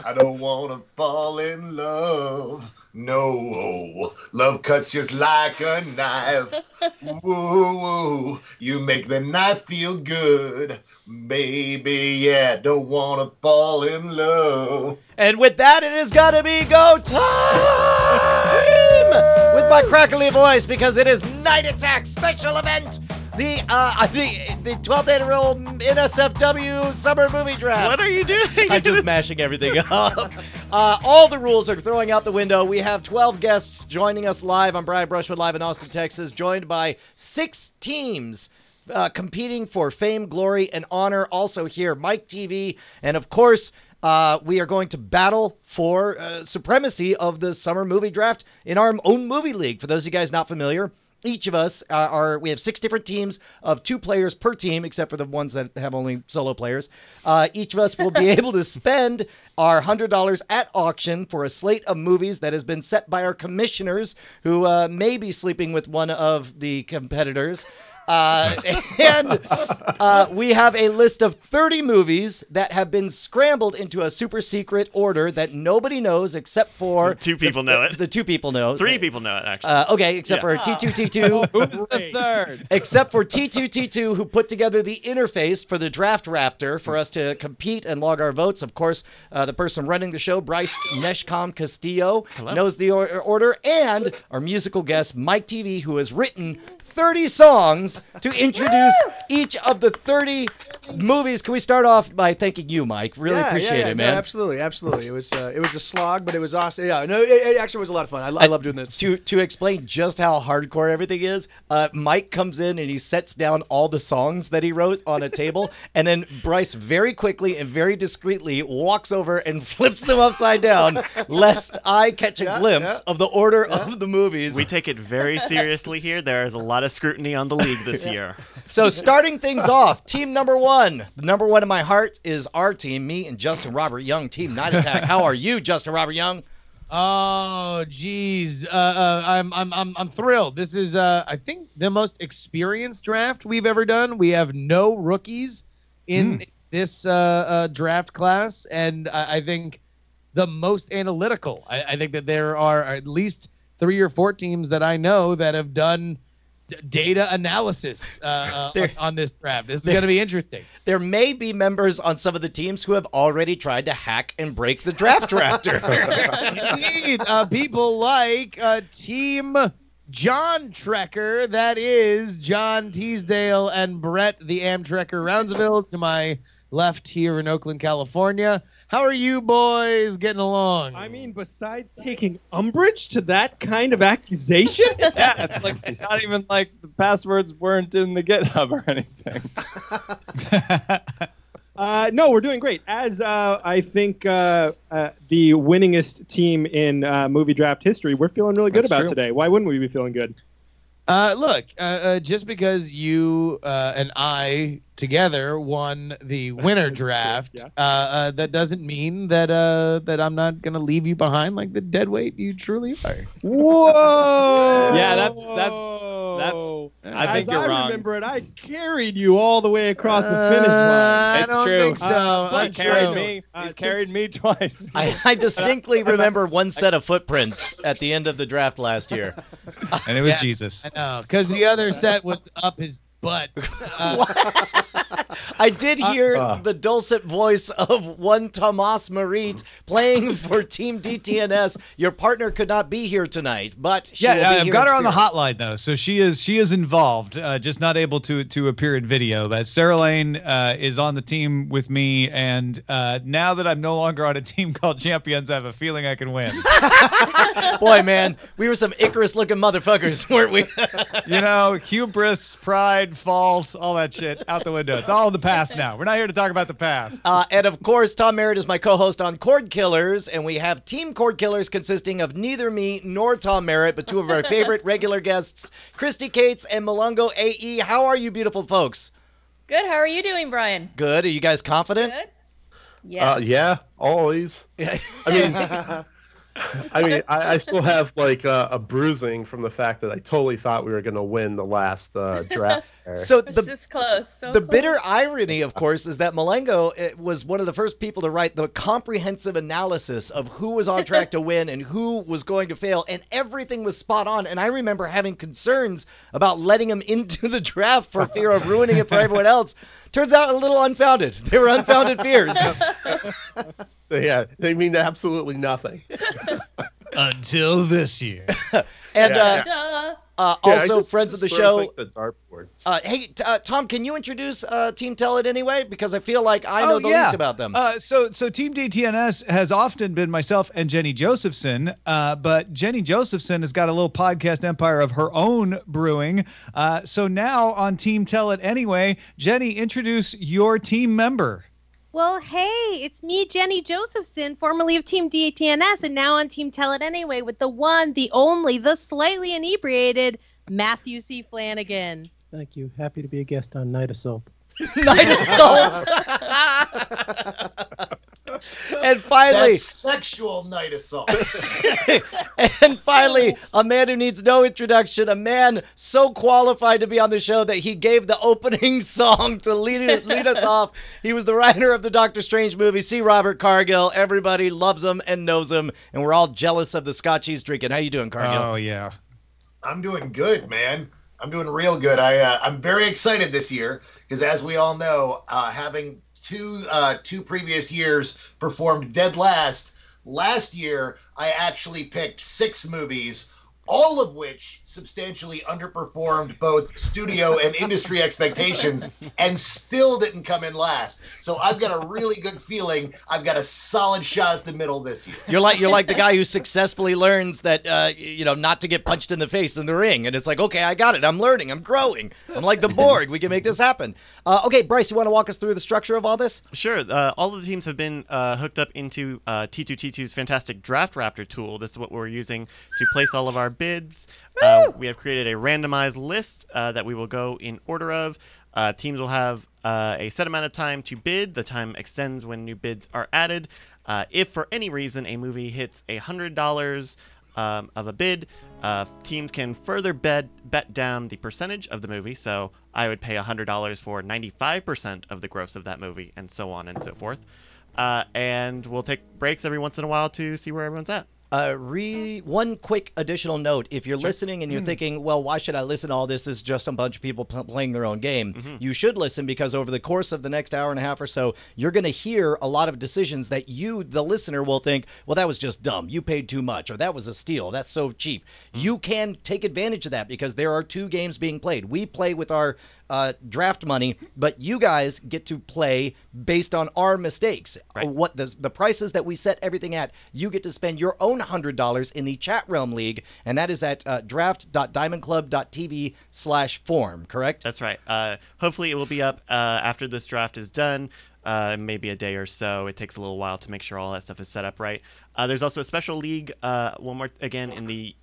I don't want to fall in love. No, love cuts just like a knife. Woo, you make the knife feel good. Baby, yeah, don't want to fall in love. And with that, it has got to be go time with my crackly voice because it is Night Attack special event. The 12th annual NSFW Summer Movie Draft. What are you doing? I'm just mashing everything up. All the rules are throwing out the window. We have 12 guests joining us live. I'm Brian Brushwood, live in Austin, Texas, joined by 6 teams competing for fame, glory, and honor. Also here, Mike TV, and of course, we are going to battle for supremacy of the Summer Movie Draft in our own movie league. For those of you guys not familiar, each of us we have 6 different teams of 2 players per team, except for the ones that have only solo players. Each of us will be able to spend our $100 at auction for a slate of movies that has been set by our commissioners, who may be sleeping with one of the competitors. And we have a list of 30 movies that have been scrambled into a super secret order that nobody knows except for... 2 people know it. The 2 people know. 3 people know it, actually. Okay, except for T2T2. Who's the third? Except for T2T2, who put together the interface for the Draft Raptor for us to compete and log our votes. Of course, the person running the show, Bryce Neshcom Castillo, knows the order. And our musical guest, Mike TV, who has written 30 songs to introduce each of the 30 movies. Can we start off by thanking you, Mike? Really appreciate it, man. No, absolutely. It was a slog, but it was awesome. Yeah, no, it actually was a lot of fun. I love doing this. To explain just how hardcore everything is, Mike comes in and he sets down all the songs that he wrote on a table, and then Bryce very quickly and very discreetly walks over and flips them upside down, lest I catch a glimpse of the order of the movies. We take it very seriously here. There is a lot of scrutiny on the league this year. So starting things off, team number 1. The number 1 in my heart is our team, me and Justin Robert Young, Team Night Attack. How are you, Justin Robert Young? Oh, geez. I'm thrilled. This is, I think, the most experienced draft we've ever done. We have no rookies in this draft class, and I think the most analytical. I think that there are at least 3 or 4 teams that I know that have done data analysis on this draft. This is going to be interesting. There may be members on some of the teams who have already tried to hack and break the Draft Raptor. Indeed, people like Team John Trekker, that is John Teasdale and Brett the Amtrekker Roundsville to my left here in Oakland, California. How are you boys getting along? I mean, besides taking umbrage to that kind of accusation? Yeah, it's like not even like the passwords weren't in the GitHub or anything. No, we're doing great. As I think the winningest team in movie draft history, we're feeling really good about today. Why wouldn't we be feeling good? Look, just because you and I together won the winter draft, that doesn't mean that that I'm not gonna leave you behind like the deadweight you truly are. Whoa! Yeah, that's. I think you're wrong. I remember it, I carried you all the way across the finish line. I don't think so. He carried me. He's carried me twice. I distinctly remember one set of footprints at the end of the draft last year. And it was Jesus. I know, because the other set was up his butt. I did hear the dulcet voice of one Tomas Marit playing for Team DTNS. Your partner could not be here tonight, but she will be I've here got in her on the spirit. hotline though, so she is involved, just not able to appear in video. But Sarah Lane is on the team with me, and now that I'm no longer on a team called Champions, I have a feeling I can win. Boy, man, we were some Icarus-looking motherfuckers, weren't we? You know, hubris, pride, false, all that shit out the window. It's all in the past now. We're not here to talk about the past. And of course, Tom Merritt is my co-host on Cord Killers, and we have Team Cord Killers consisting of neither me nor Tom Merritt, but 2 of our favorite regular guests, Christy Cates and Malungo AE. How are you, beautiful folks? Good. How are you doing, Brian? Good. Are you guys confident? Good. Yes. Yeah, always. I mean, I mean, I still have like a bruising from the fact that I totally thought we were going to win the last draft. So It's this close. So the close. bitter irony, of course, is that Malengo was one of the first people to write the comprehensive analysis of who was on track to win and who was going to fail, and everything was spot on. And I remember having concerns about letting him into the draft for fear of ruining it for everyone else. Turns out a little unfounded. They were unfounded fears. Yeah, they mean absolutely nothing. Until this year. And Duh. also, friends of the show. Like the dartboard. Hey, Tom, can you introduce Team Tell It Anyway? Because I feel like I know the least about them. So Team DTNS has often been myself and Jenny Josephson, but Jenny Josephson has got a little podcast empire of her own brewing. So now on Team Tell It Anyway, Jenny, introduce your team member. Well, hey, it's me, Jenny Josephson, formerly of Team DTNS, and now on Team Tell It Anyway with the one, the only, the slightly inebriated Matthew C. Flanagan. Thank you. Happy to be a guest on Night Assault. Night Assault! And finally, That's sexual night assault. and finally, a man who needs no introduction, a man so qualified to be on the show that he gave the opening song to lead us off. He was the writer of the Doctor Strange movie, C. Robert Cargill. Everybody loves him and knows him, and we're all jealous of the scotch he's drinking. How you doing, Cargill? Oh, yeah. I'm doing good, man. I'm doing real good. I'm very excited this year because, as we all know, having two previous years performed dead last year, I actually picked 6 movies, all of which substantially underperformed both studio and industry expectations and still didn't come in last. So I've got a really good feeling I've got a solid shot at the middle this year. You're like the guy who successfully learns that not to get punched in the face in the ring, and it's like, okay, I got it. I'm learning. I'm growing. I'm like the Borg. We can make this happen. Okay, Bryce, you want to walk us through the structure of all this? Sure. All of the teams have been hooked up into T2T2's fantastic Draft Raptor tool. This is what we're using to place all of our bids. We have created a randomized list that we will go in order of. Teams will have a set amount of time to bid. The time extends when new bids are added. If for any reason a movie hits $100 of a bid, teams can further bet down the percentage of the movie. So I would pay $100 for 95% of the gross of that movie, and so on and so forth. And we'll take breaks every once in a while to see where everyone's at. One quick additional note. If you're listening and you're thinking, well, why should I listen to all this? This is just a bunch of people playing their own game. You should listen, because over the course of the next hour and a half or so, you're going to hear a lot of decisions that you, the listener, will think, well, that was just dumb. You paid too much, or that was a steal. That's so cheap. You can take advantage of that because there are 2 games being played. We play with our draft money, but you guys get to play based on our mistakes. Right. What the prices that we set everything at, you get to spend your own $100 in the Chat Realm League, and that is at draft.diamondclub.tv/form, correct? That's right. Hopefully it will be up after this draft is done, maybe a day or so. It takes a little while to make sure all that stuff is set up right. There's also a special league, one more again, in the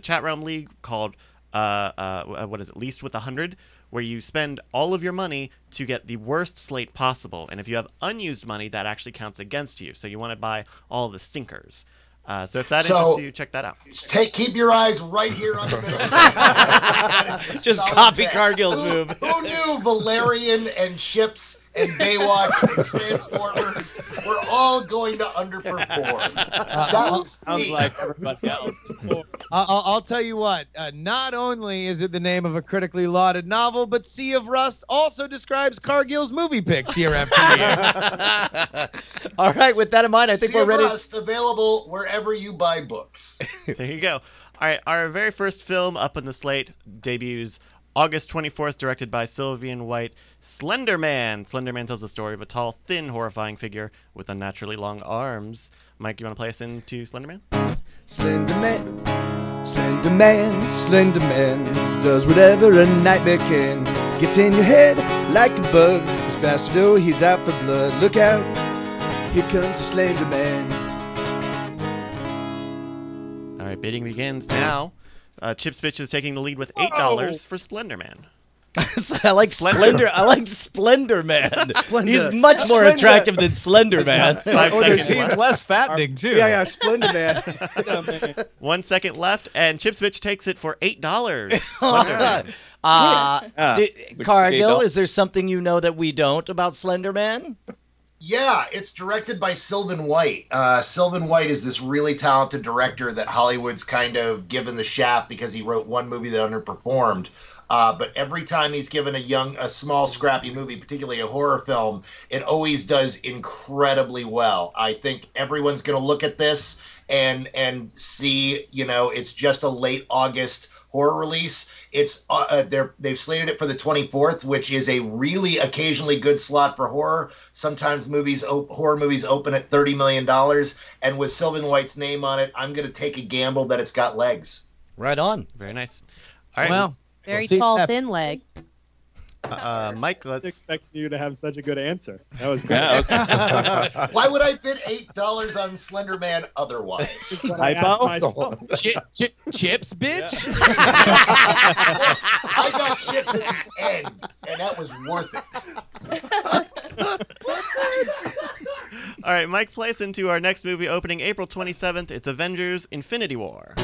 Chat Realm League called what is it, Least with 100, where you spend all of your money to get the worst slate possible. And if you have unused money, that actually counts against you. So you want to buy all the stinkers. So if that interests you, check that out. Keep your eyes right here on the middle. Just copy Cargill's move. Who knew Valerian and Chips and Baywatch and Transformers were all going to underperform? Sounds like everybody else. I'll tell you what. Not only is it the name of a critically lauded novel, but Sea of Rust also describes Cargill's movie picks year after year. All right, with that in mind, I think we're ready. Sea of Rust available wherever you buy books. There you go. All right, our very first film up on the slate debuts August 24th, directed by Sylvian White, Slender Man. Slender Man tells the story of a tall, thin, horrifying figure with unnaturally long arms. Mike, you want to play us into Slender Man? Slender Man, Slender Man, Slender Man does whatever a nightmare can. Gets in your head like a bug. This bastard, oh, he's out for blood. Look out, here comes the Slender Man. All right, bidding begins now. Chip Spitch is taking the lead with $8 for Slender Man. I like Splendor. I like Splendor Man. Splenda. He's much more Splenda. attractive than Slender Man. 5 seconds He's left. less fattening too. Yeah, Splendor Man. 1 second left, and Chipswitch takes it for $8. Slender Man. it's a Cargill, great is there something you know that we don't about Slender Man? Yeah, it's directed by Sylvan White. Sylvan White is this really talented director that Hollywood's kind of given the shaft because he wrote one movie that underperformed. But every time he's given a small, scrappy movie, particularly a horror film, it always does incredibly well. I think everyone's going to look at this and see, it's just a late August horror release. It's they've slated it for the 24th, which is a really occasionally good slot for horror. Sometimes horror movies open at $30 million, and with Sylvan White's name on it, I'm going to take a gamble that it's got legs. Right on. Very nice. All right. Well, Very see. tall, thin leg. Mike, I let's. expect you to have such a good answer. That was good. Yeah, okay. Why would I bid $8 on Slender Man otherwise? Typo? Chips, bitch. I got chips at the end, and that was worth it. All right, Mike, play us into our next movie opening April 27th. It's Avengers: Infinity War.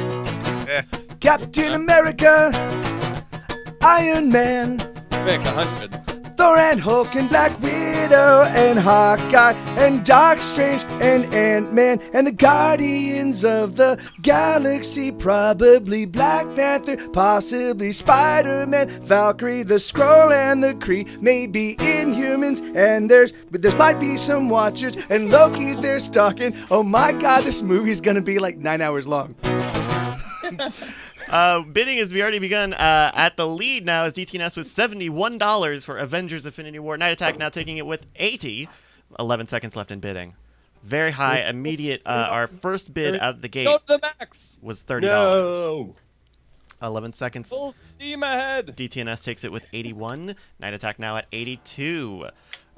Captain America, Iron Man, Vic, 100. Thor and Hulk and Black Widow and Hawkeye and Doctor Strange and Ant-Man and the Guardians of the Galaxy, probably Black Panther, possibly Spider-Man, Valkyrie, the Skrull and the Kree, maybe Inhumans, and there might be some Watchers, and Loki's there stalking. Oh my God, this movie's gonna be like 9 hours long. Bidding has already begun. At the lead now is DTNS with $71 for Avengers: Infinity War. Night Attack now taking it with 80. 11 seconds left in bidding. Very high, immediate. Our first bid out of the gate Go to the max. was $30. No. 11 seconds. Full steam ahead. DTNS takes it with 81. Night Attack now at 82.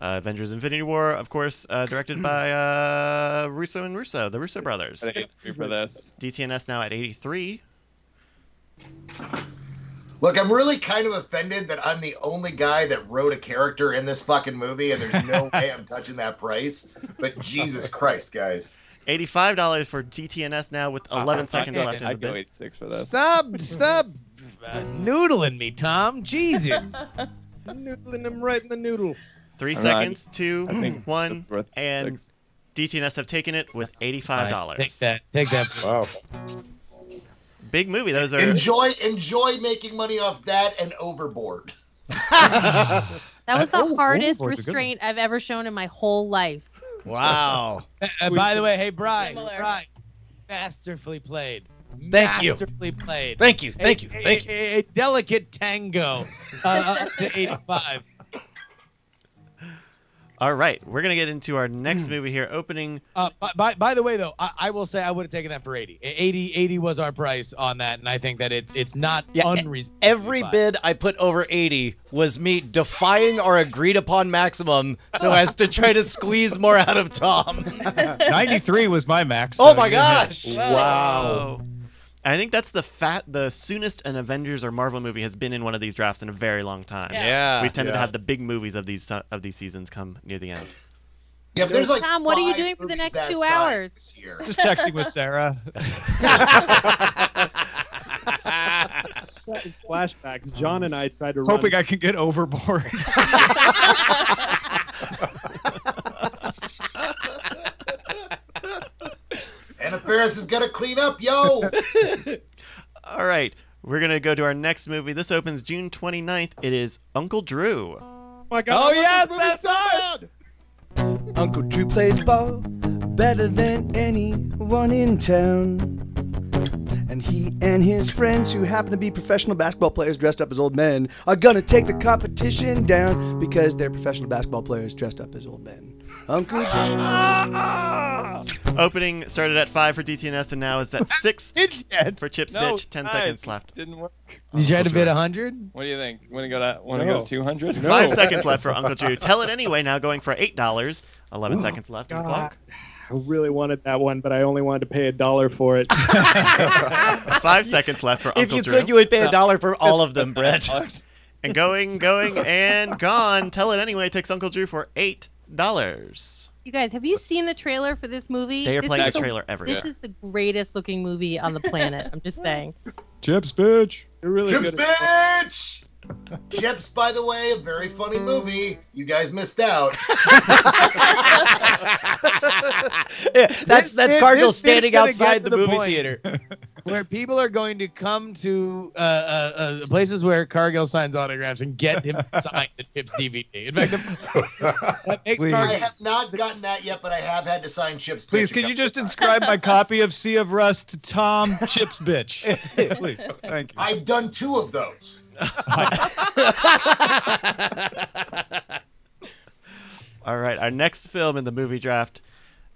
Avengers: Infinity War, of course, directed by Russo and Russo, the Russo brothers. I hate you for this. DTNS now at 83. Look, I'm really kind of offended that I'm the only guy that wrote a character in this fucking movie, and there's no way I'm touching that price. But Jesus Christ, guys. $85 for DTNS now with 11 seconds left in the I'd go bid. 86 for this. Stop noodling me, Tom. Jesus. Noodling him right in the noodle. 3 All seconds, right. 2, I think 1, it's worth and 6. DTNS have taken it with $85. Take that. Wow. Big movie. Those are Enjoy making money off that and Overboard. That was the hardest Overboard's a good one. restraint I've ever shown in my whole life. Wow. By the way, hey, Brian. Similar. Brian. Masterfully played. Thank you. Masterfully played. Thank you. Thank you. Thank you. A delicate tango up to 85. all right. We're gonna get into our next movie here. Opening. By the way, though, I will say I would have taken that for 80. 80 was our price on that, and I think that it's not unreasonable. Every bid I put over 80 was me defying our agreed upon maximum so as to try to squeeze more out of Tom. 93 was my max. Oh so my you didn't have- gosh. Wow. I think that's the soonest an Avengers or Marvel movie has been in one of these drafts in a very long time. Yeah. We've tended to have the big movies of these seasons come near the end. Yeah, but there's like Tom, what are you 5 doing for the movies next that 2 size hours? this year. Just texting with Sarah. Flashbacks. John and I tried to Hoping run. I can get overboard. Anna Faris is gonna clean up, yo. All right. We're going to go to our next movie. This opens June 29th. It is Uncle Drew. Oh my God! Oh, yes, that's bad. Uncle Drew plays ball better than anyone in town. And he and his friends, who happen to be professional basketball players dressed up as old men, are gonna take the competition down because they're professional basketball players dressed up as old men. Uncle Drew. Opening started at 5 for DTNS and now is at 6 for Chips No, Bitch. 10 guys, seconds left. Didn't work. You tried to bid 100? What do you think? Want to go 200? 5 seconds left for Uncle Drew. Tell it anyway now, going for $8. 11 seconds left on the clock. I really wanted that one, but I only wanted to pay $1 for it. 5 seconds left for If Uncle you Drew. could, you would pay $1 for all of them, Brett. And going, and gone. Tell It Anyway takes Uncle Drew for $8. You guys, have you seen the trailer for this movie? They are playing is this trailer ever. This is the greatest looking movie on the planet. I'm just saying. Chips, bitch. You're really Chips, good. bitch! Chips, by the way, a very funny movie. You guys missed out. Yeah, that's Cargill this standing gonna outside get the to the movie point. theater. Where people are going to come to places where Cargill signs autographs and get him signed the Chips DVD. In fact, that makes Please. I Cargill. have not gotten that yet, but I have had to sign Chips. Please, bitch a could you couple just of times. inscribe my copy of Sea of Rust to Tom Chips Bitch? Please, thank you. I've done 2 of those. All right, our next film in the movie draft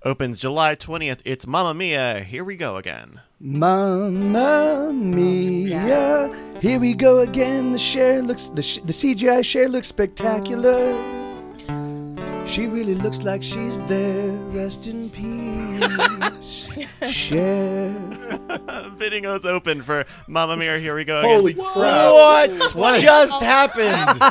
opens July 20th. It's Mamma Mia. Here we go again. Mamma mia, here we go again. The CGI Cher looks spectacular. She really looks like she's there. Rest in peace, Cher. Bidding is open for Mamma Mia. Here we go again. Holy crap! What just happened?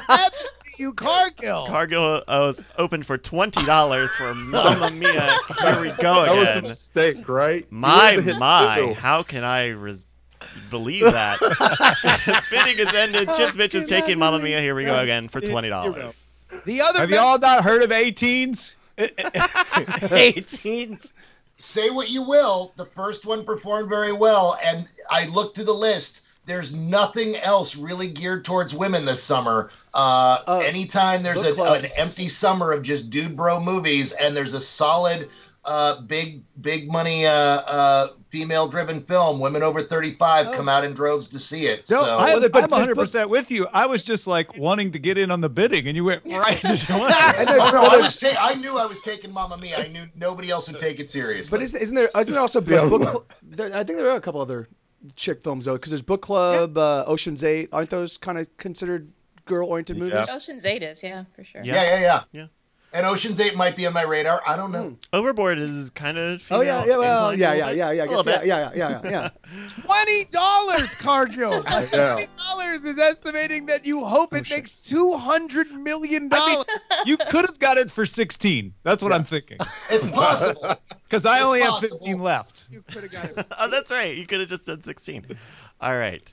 You Cargill. Cargill was open for $20 for Mamma Mia. Here we go That was a again. mistake, right? My, You would've hit 2. how can I believe that? Bidding is ended. Chips Bitch is taking Mamma Mia. Here we go again for $20. The other Have you all not heard of 18s? 18s. Say what you will, the first one performed very well, and I looked through the list. There's nothing else really geared towards women this summer. Anytime there's an empty summer of just dude bro movies, and there's a solid, big money female driven film, women over 35 come out in droves to see it. No, So I'm 100% with you. I was just like wanting to get in on the bidding, and you went right into one. I knew I was taking Mamma Mia. I knew nobody else would take it seriously. But isn't there also book I think there are a couple other chick films though, because there's Book Club, Ocean's 8. Aren't those kind of considered girl-oriented movies? Ocean's 8 is, yeah, for sure. Yeah. And Ocean's 8 might be on my radar. I don't know. Overboard is kind of Oh yeah, female yeah, inclined a little bit. yeah. $20, Cargill. Yeah. $20 is estimating that you hope it makes $200 million. You could have got it for 16. That's what I'm thinking. It's possible. Because I It's only have possible. 15 left. You could have got it. Oh, that's right. You could have just done 16. All right.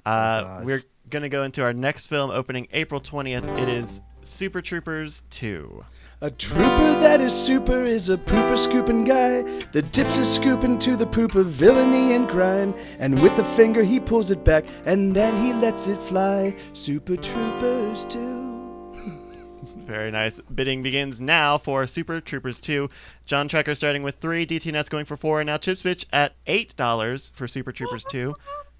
We're going to go into our next film opening April 20th. It is Super Troopers 2. A trooper that is super is a pooper scooping guy that dips his scoop into the poop of villainy and crime, and with a finger he pulls it back and then he lets it fly. Super Troopers 2. Very nice. Bidding begins now for Super Troopers 2. John Trekker starting with 3, DTNS going for 4, and now Chips Bitch at $8 for Super Troopers 2.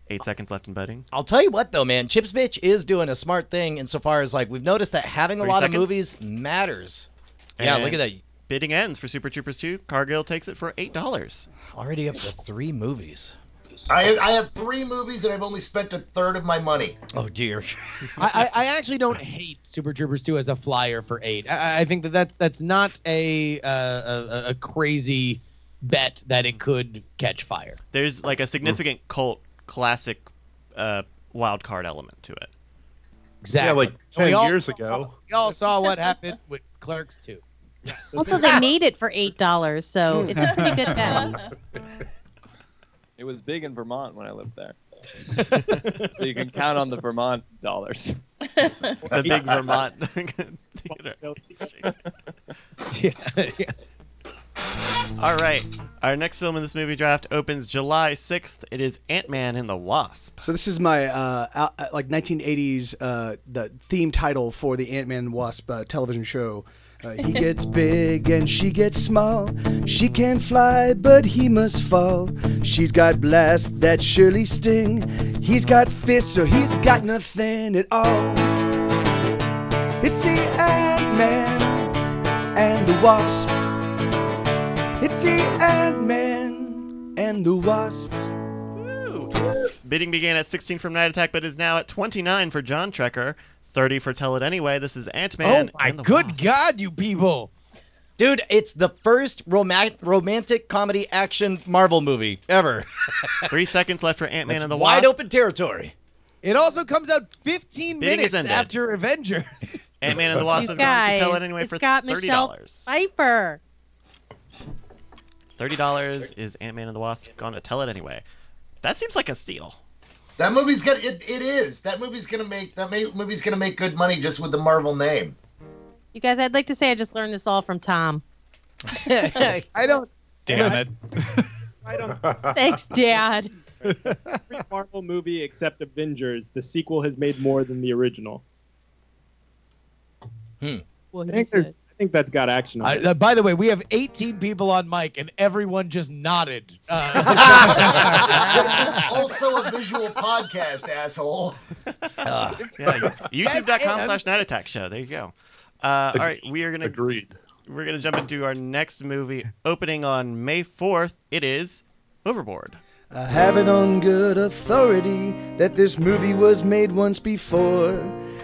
8 seconds left in bidding. I'll tell you what, though, man. Chips Bitch is doing a smart thing insofar as, like, we've noticed that having a 3 lot seconds? of movies matters. Yeah, And look at that. Bidding ends for Super Troopers 2. Cargill takes it for $8. Already up to 3 movies. I have 3 movies and I've only spent a third of my money. Oh, dear. I actually don't hate Super Troopers 2 as a flyer for 8. I think that's not a crazy bet that it could catch fire. There's like a significant cult classic wild card element to it. Exactly. Yeah, like And 10 years ago. We all saw what happened with Clerks 2. Also, they made it for $8, so it's a pretty good bet. It was big in Vermont when I lived there. So you can count on the Vermont dollars. The big Vermont theater. All right. Our next film in this movie draft opens July 6th. It is Ant-Man and the Wasp. So this is my like 1980s the theme title for the Ant-Man and Wasp television show. He gets big and she gets small. She can fly, but he must fall. She's got blasts that surely sting. He's got fists, so he's got nothing at all. It's the Ant-Man and the Wasp. It's the Ant-Man and the Wasp. Bidding began at 16 from Night Attack, but is now at 29 for John Trekker. 30 for Tell It Anyway. This is Ant-Man and the Wasp. God, you people. Dude, it's the first romantic comedy action Marvel movie ever. 3 seconds left for Ant-Man It's and the wide Wasp. open territory. It also comes out 15 Bidding minutes is ended. after Avengers. Ant-Man and the Wasp You is going to guys, Tell It Anyway it's for got Michelle $30. Pfeiffer. $30 is Ant-Man and the Wasp going to Tell It Anyway. That seems like a steal. That movie's gonna. It is. That movie's gonna make. Movie's gonna make good money just with the Marvel name. You guys, I'd like to say I just learned this all from Tom. I don't. Damn it. I don't. Thanks, Dad. Every Marvel movie except Avengers, the sequel has made more than the original. Well, I think that's got action on it. By the way, we have 18 people on mic, and everyone just nodded. This is also a visual podcast, asshole. Yeah, YouTube.com/Night Attack Show. There you go. All right, we are gonna We're gonna jump into our next movie, opening on May 4th. It is Overboard. I have it on good authority that this movie was made once before,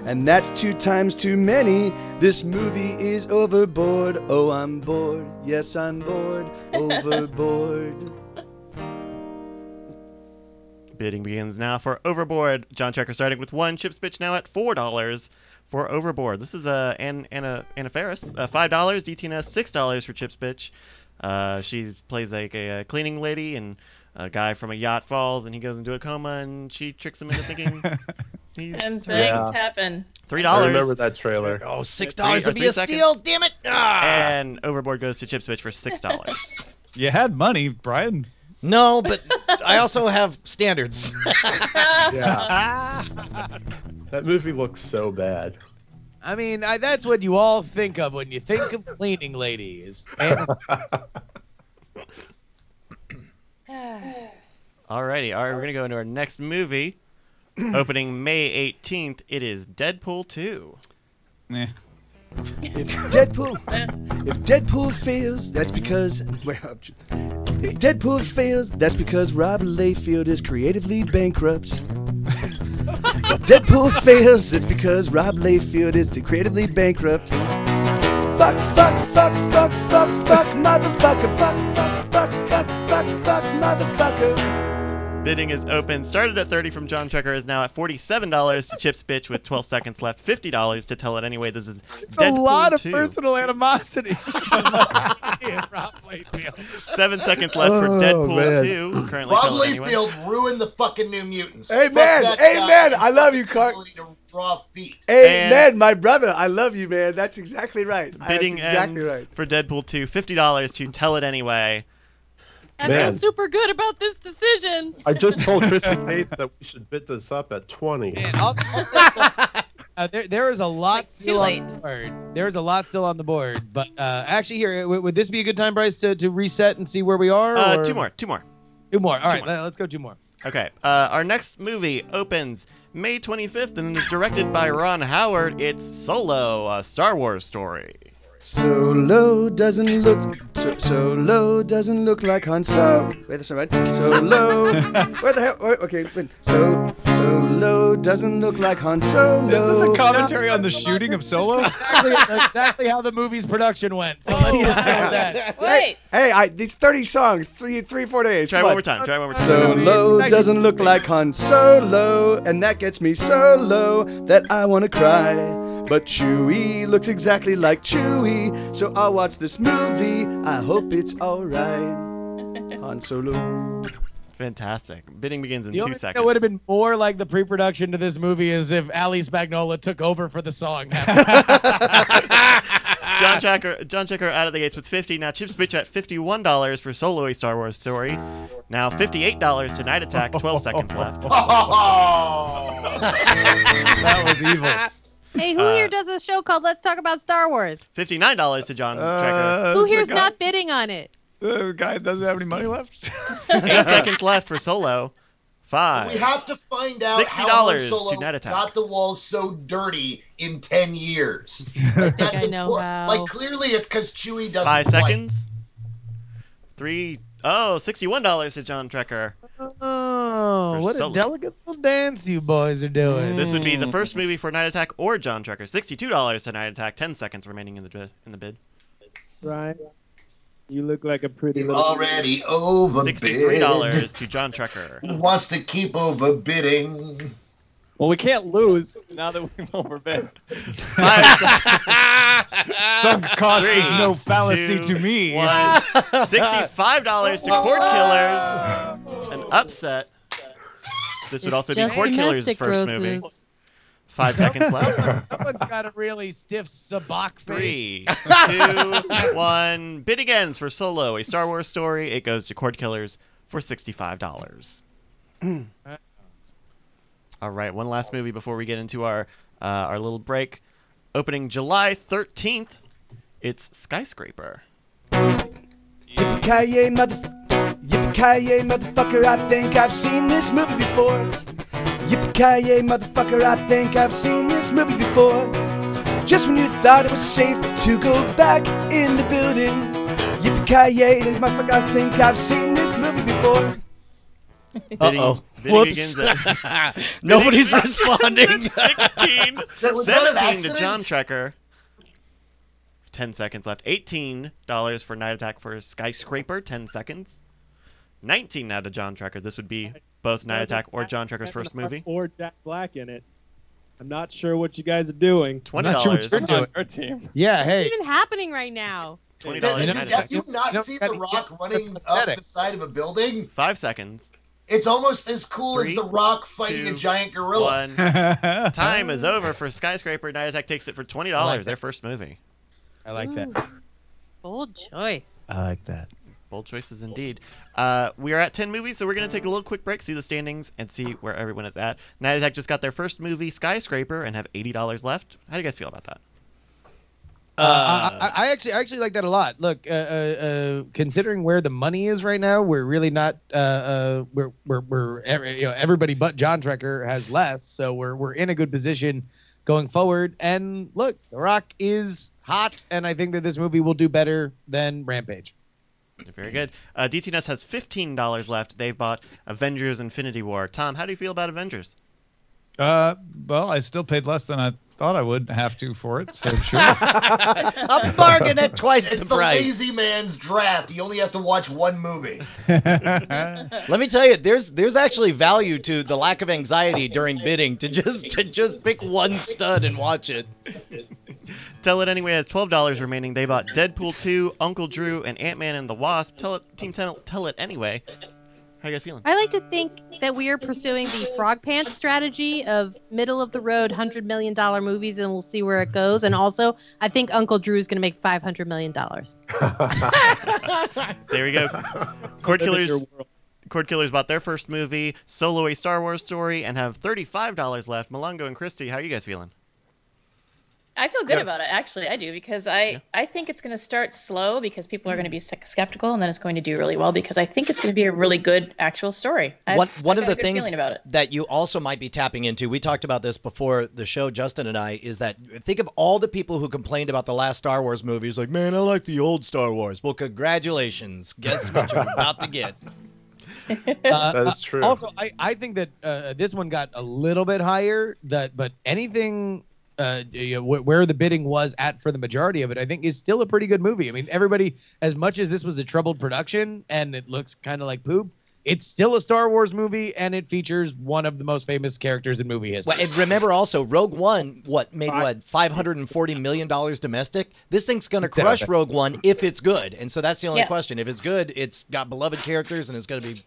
and that's 2 times too many. This movie is Overboard. Oh, I'm bored. Yes, I'm bored. Overboard. Bidding begins now for Overboard. John Trekker starting with 1. Chip Spitch now at $4 for Overboard. This is Anna Faris, $5. DTNS $6 for Chip Spitch. She plays like a cleaning lady, and a guy from a yacht falls, and he goes into a coma, and she tricks him into thinking he's... And things happen. $3. I remember that trailer. Oh, $6 to be a steal. Damn it! Ah! And Overboard goes to Chip Spitch for $6. You had money, Brian. No, but I also have standards. Yeah. That movie looks so bad. I mean, that's what you all think of when you think of cleaning ladies. Alrighty, all right, we're gonna go into our next movie. Opening May 18th, it is Deadpool 2. If Deadpool fails, that's because... If Deadpool fails, that's because Rob Liefeld is creatively bankrupt. If Deadpool fails, it's because Rob Liefeld is creatively bankrupt. Fuck, motherfucker. Fuck, motherfucker. Bidding is open. Started at $30 from John Trekker, is now at $47 to Chip Spitch with 12 seconds left. $50 to Tell It Anyway. This is Deadpool a lot of 2. personal animosity. 7 seconds left for Deadpool 2. Currently Rob Tell It Anyway. Liefeld ruined the fucking New Mutants. Amen. Fuck that Amen. guy. I love you, Clark. To draw feet. Amen, my brother. I love you, man. That's exactly right. Bidding That's exactly ends right. for Deadpool 2. $50 to Tell It Anyway. I feel super good about this decision. I just told Chrissy Bates that we should bid this up at 20. There is a lot still on the board. There's a lot still on the board. But actually, here, would this be a good time, Bryce, to reset and see where we are? Two more. Two more. All right, let's go 2 more. Okay. Our next movie opens May 25th and is directed by Ron Howard. It's Solo, a Star Wars story. Solo doesn't look like Han Solo. Wait, that's not right. Solo. Where the hell? Okay, wait. Solo doesn't look like Han Solo. This is a commentary on the shooting of Solo. Exactly how the movie's production went. So let's just go with that. Wait. Hey, these 30 songs, 4 days. Try Come one on. more time. Solo doesn't look like Han Solo, and that gets me so low that I want to cry. But Chewie looks exactly like Chewie, so I'll watch this movie. I hope it's alright. Han Solo. Fantastic. Bidding begins in The 2 only thing seconds. that would have been more like the pre-production to this movie is if Ali Spagnola took over for the song. John Trekker out of the gates with 50. Now Chip Spitch at $51 for Solo, a Star Wars story. Now $58 to Night Attack. 12 seconds left. That was evil. Hey, who here does a show called Let's Talk About Star Wars? $59 to John Trekker. Who here's not bidding on it? The guy doesn't have any money left. 8 seconds left for Solo. 5. We have to find out how Han $60 Solo to Night Attack. got the walls so dirty in 10 years. Like, that's I know important. how. Like, clearly it's because Chewie doesn't 5 fight. seconds. 3. Oh, $61 to John Trekker. Oh, For what Solo. a delicate little dance you boys are doing. This would be the first movie for Night Attack or John Trekker. $62 to Night Attack. 10 seconds remaining in the bid. Right. You look like a pretty You're little... already overbid. $63 to John Trekker. Who wants to keep overbidding? Well, we can't lose now that we've overbid. Sunk cost is Three, no fallacy two, to me. $1. $65 to Cord Killers. An upset. This would also be just Cord Killers' domestic first grosses. movie. 5 seconds left. Someone's got a really stiff sabak face. 3, 2, 1. Bid again for Solo, a Star Wars story. It goes to Cord Killers for $65. All right, one last movie before we get into our little break. Opening July 13th, it's Skyscraper. Yippee-ki-yay, yippee-ki-yay, motherfucker, I think I've seen this movie before. Yippee-ki-yay, motherfucker, I think I've seen this movie before. Just when you thought it was safe to go back in the building. Yippee-ki-yay, motherfucker, I think I've seen this movie before. Uh-oh. Bidding Whoops. begins at- Nobody's bidding responding. begins at 16. Was that an 17 to accident? John Trekker. 10 seconds left. $18 for Night Attack for Skyscraper. 10 seconds. 19 now to John Trekker. This would be both Night Attack or John Trekker's first movie. Or Jack Black in it. I'm not sure what you guys are doing. $20. doing. Our team. Yeah, What's hey. even happening right now? $20 Have Night Attack. you not seen The Rock running up the side of a building? 5 seconds. It's almost as cool 3, as The Rock fighting 2, a giant gorilla. 1. Time is over for Skyscraper. Night Attack takes it for $20. like Their that. first movie. I like that. Bold choice. I like that. Bold choices indeed. We are at 10 movies, so we're going to take a little quick break, see the standings, and see where everyone is at. Night Attack just got their first movie, Skyscraper, and have $80 left. How do you guys feel about that? I actually like that a lot. Look, considering where the money is right now, we're really not. Everybody but John Trekker has less, so we're in a good position going forward. And look, The Rock is hot, and I think that this movie will do better than Rampage. Very good. DTNS has $15 left. They've bought Avengers Infinity War. Tom, how do you feel about Avengers? Well, I still paid less than I thought I would have to for it, so sure. A bargain at twice It's the the price. lazy man's draft. He only has to watch one movie. Let me tell you, there's actually value to the lack of anxiety during bidding to just pick one stud and watch it. Tell It Anyway has $12 remaining. They bought Deadpool 2, Uncle Drew, and Ant-Man and the Wasp. Tell It Anyway. How you guys feeling? I like to think that we are pursuing the Frog Pants strategy of middle of the road $100 million movies, and we'll see where it goes. And also, I think Uncle Drew is going to make $500 million. There we go. Cord Killers bought their first movie, Solo, a Star Wars story, and have $35 left. Malongo and Christy, how are you guys feeling? I feel good about it, actually. I do, because I think it's going to start slow because people are going to be skeptical, and then it's going to do really well because I think it's going to be a really good actual story. One I've of got the a good things feeling about it. that you also might be tapping into, we talked about this before the show, Justin and I, is that think of all the people who complained about the last Star Wars movies, like, man, I like the old Star Wars. Well, congratulations. Guess what you're about to get. That is true. Also, I think that this one got a little bit higher, but anything where the bidding was at for the majority of it, I think is still a pretty good movie. I mean, everybody, as much as this was a troubled production and it looks kind of like poop, it's still a Star Wars movie, and it features one of the most famous characters in movie history. Well, and remember also, Rogue One, made $540 million domestic? This thing's going to crush Rogue One if it's good. And so that's the only question. If it's good, it's got beloved characters, and it's going to be,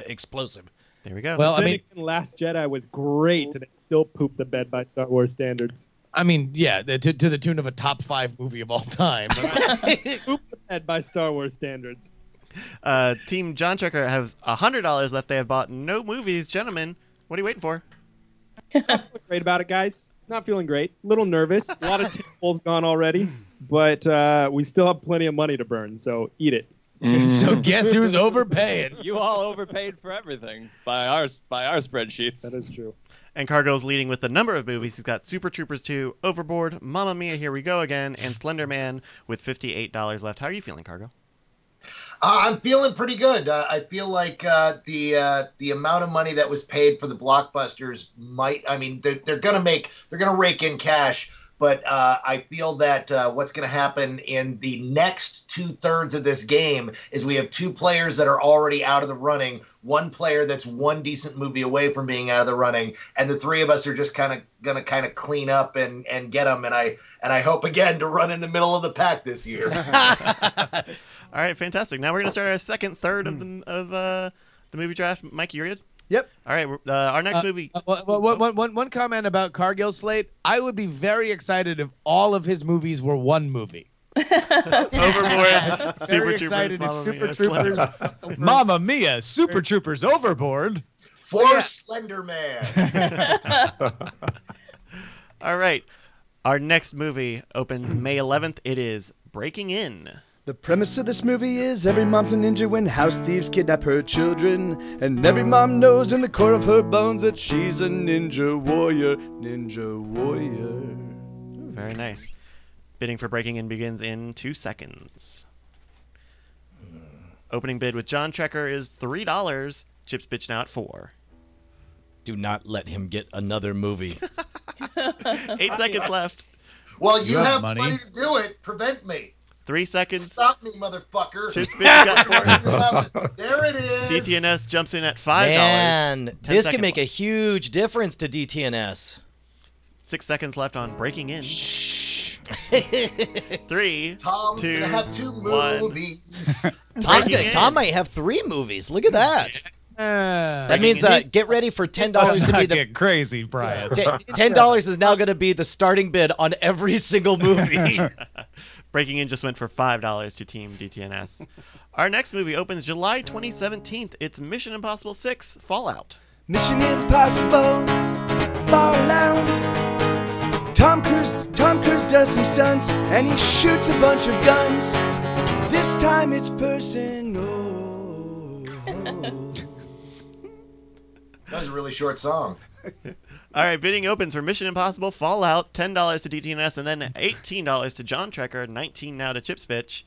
explosive. There we go. Well, I mean, Last Jedi was great, and it still pooped the bed by Star Wars standards. I mean, yeah, to the tune of a top 5 movie of all time. Pooped the bed by Star Wars standards. Team John Trekker has $100 left. They have bought no movies. Gentlemen, what are you waiting for? Not feeling great about it, guys. Not feeling great. A little nervous. A lot of tables gone already, but we still have plenty of money to burn, so eat it. So guess who's overpaying? You all overpaid for everything by our spreadsheets. That is true. And Cargo's leading with the number of movies. He's got Super Troopers 2, Overboard, Mamma Mia, Here We Go Again, and Slender Man with $58 left. How are you feeling, Cargo? I'm feeling pretty good. I feel like the amount of money that was paid for the blockbusters they're gonna rake in cash, But I feel that what's going to happen in the next 2/3 of this game is we have 2 players that are already out of the running, 1 player that's 1 decent movie away from being out of the running, and the 3 of us are just going to clean up and get them. And I hope again to run in the middle of the pack this year. All right, fantastic. Now we're gonna start our second third of the movie draft. Mike, you good? Yep. All right, our next movie. One comment about Cargill's slate. I would be very excited if all of his movies were one movie. Overboard, Super Very Troopers, excited if Mamma Super Mia, Troopers. Mamma Mia, Super Troopers Overboard. For Slender Man. All right, our next movie opens May 11th. It is Breaking In. The premise of this movie is every mom's a ninja when house thieves kidnap her children. And every mom knows in the core of her bones that she's a ninja warrior. Ninja warrior. Ooh, very nice. Bidding for Breaking In begins in 2 seconds. Opening bid with John Trekker is $3. Chip's Bitch now at $4. Do not let him get another movie. 8 seconds left. Well, you have money. money to do it. Prevent me. 3 seconds. Stop me, motherfucker. Chip's Bitch got $4. There it is. DTNS jumps in at $5. Man, 10 this seconds can make a left. huge difference to DTNS. 6 seconds left on Breaking In. 3, Tom's 2, gonna have 2 1. movies. Tom might have 3 movies. Look at that. That means get ready for $10 to be the Get crazy, Brian. $10 is now going to be the starting bid on every single movie. Breaking In just went for $5 to Team DTNS. Our next movie opens July 2017. It's Mission Impossible 6 Fallout. Mission Impossible, Fallout. Tom Cruise does some stunts and he shoots a bunch of guns. This time it's personal. That was a really short song. All right, bidding opens for Mission Impossible Fallout, $10 to DTNS, and then $18 to John Trekker, $19 now to Chip's Bitch.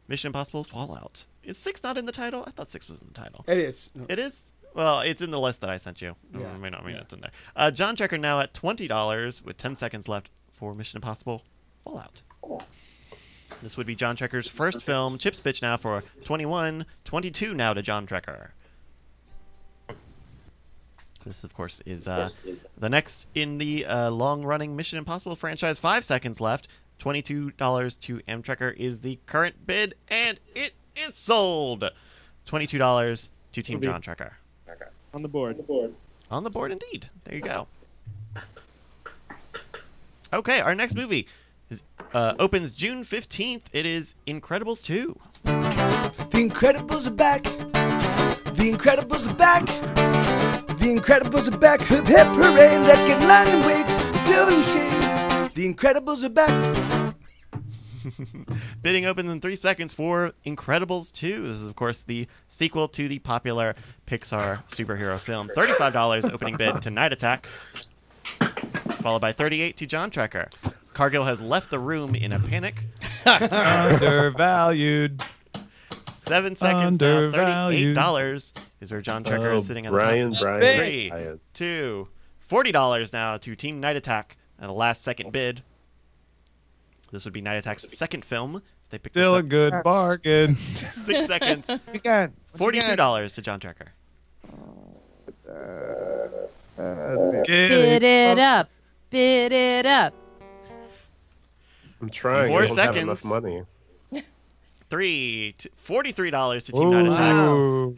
Mission Impossible Fallout. Is 6 not in the title? I thought 6 was in the title. It is. It is? Well, it's in the list that I sent you. Yeah. It may not mean it's in there. John Trekker now at $20 with 10 seconds left for Mission Impossible Fallout. This would be John Trekker's first film. Chip's Bitch now for $21, $22 now to John Trekker. This, of course, is the next in the long-running Mission Impossible franchise. 5 seconds left. $22 to M. Trekker is the current bid, and it is sold. $22 to Team John Trekker. On the board. On the board, indeed. There you go. Okay, our next movie is, opens June 15th. It is Incredibles 2. The Incredibles are back. The Incredibles are back. The Incredibles are back. Hip hip hooray. Let's get London wait until the machine. The Incredibles are back. Bidding opens in 3 seconds for Incredibles 2. This is, of course, the sequel to the popular Pixar superhero film. $35 opening bid to Night Attack, followed by $38 to John Trekker. Cargill has left the room in a panic. Undervalued. 7 seconds now. $38 is where John Trekker is sitting on the Brian. top. 3, 2, $40 now to Team Night Attack. And the last second bid. This would be Night Attack's second film. They picked Still this a good bargain. 6 seconds. $42 to John Trekker. Bid it up. Bid it up. I'm trying. 4 I don't have seconds. enough money. $43 to Team Night Attack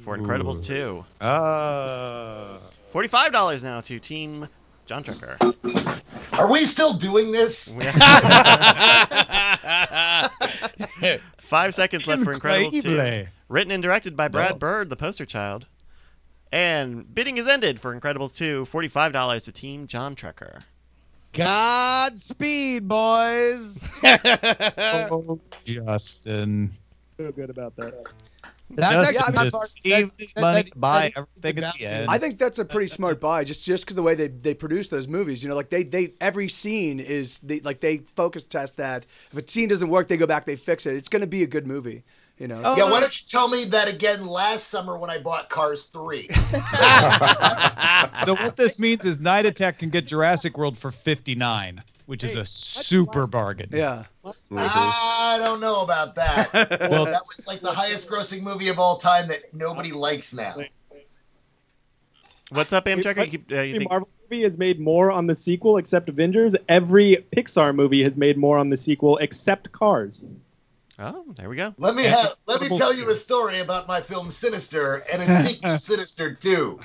for Incredibles 2. $45 now to Team John Trekker. Are we still doing this? 5 seconds left for Incredibles 2. Written and directed by Brad Bird, the poster child. And bidding is ended for Incredibles 2. $45 to Team John Trekker. Godspeed, boys. Oh, Justin. Feel good about that. That's Justin actually just saved his money to buy everything at the end. I think that's a pretty smart buy, just because the way they produce those movies. You know, like they every scene is they focus test that. If a scene doesn't work, they go back, they fix it. It's going to be a good movie. You know. Yeah, why don't you tell me that again last summer when I bought Cars 3? So what this means is Night Attack can get Jurassic World for $59. which is a super bargain. Yeah. I don't know about that. Well, that was like the highest grossing movie of all time that nobody likes now. What's up, Amchecker? Every Marvel movie has made more on the sequel except Avengers. Every Pixar movie has made more on the sequel except Cars. Oh, there we go. Let me tell you a story about my film Sinister and its sequel Sinister 2.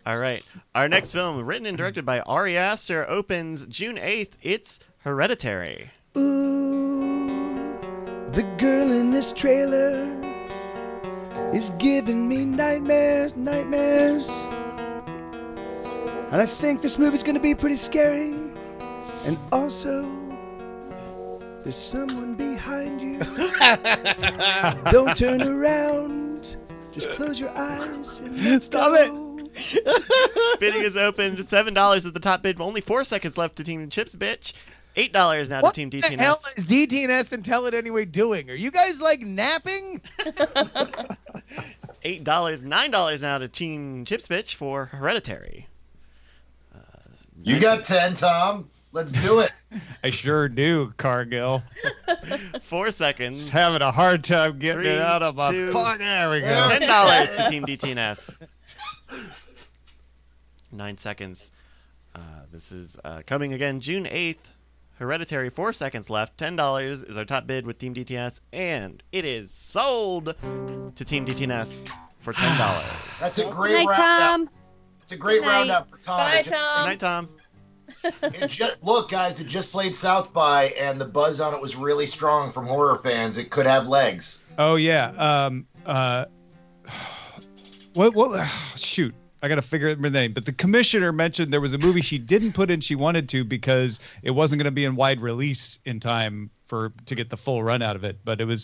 All right. Our next film, written and directed by Ari Aster, opens June 8th. It's Hereditary. Ooh, the girl in this trailer is giving me nightmares. And I think this movie's gonna be pretty scary. And also, there's someone behind you. Don't turn around. Just close your eyes and stop it. Bidding is open. $7 is the top bid. Only 4 seconds left to Team Chips, bitch. $8 now to Team DTNS. What the hell is DTNS and Tell It Anyway doing? Are you guys like napping? $8, $9 now to Team Chips, bitch for Hereditary. You got 10, Tom. Let's do it. I sure do, Cargill. 4 seconds. Just having a hard time getting 3, it out of my 2, pocket. There we go. $10 to Team DTNS. 9 seconds. This is coming again June 8th. Hereditary, 4 seconds left. $10 is our top bid with Team DTNS, and it is sold to Team DTNS for $10. That's a great Good night, roundup. Tom. It's a great Good night. roundup for Tom. Bye, Good Tom. night, Tom. Look, guys, it just played South by, and the buzz on it was really strong from horror fans. It could have legs. Oh yeah. What? Shoot, I gotta figure out the name. But the commissioner mentioned there was a movie she didn't put in. She wanted to because it wasn't gonna be in wide release in time to get the full run out of it. But it was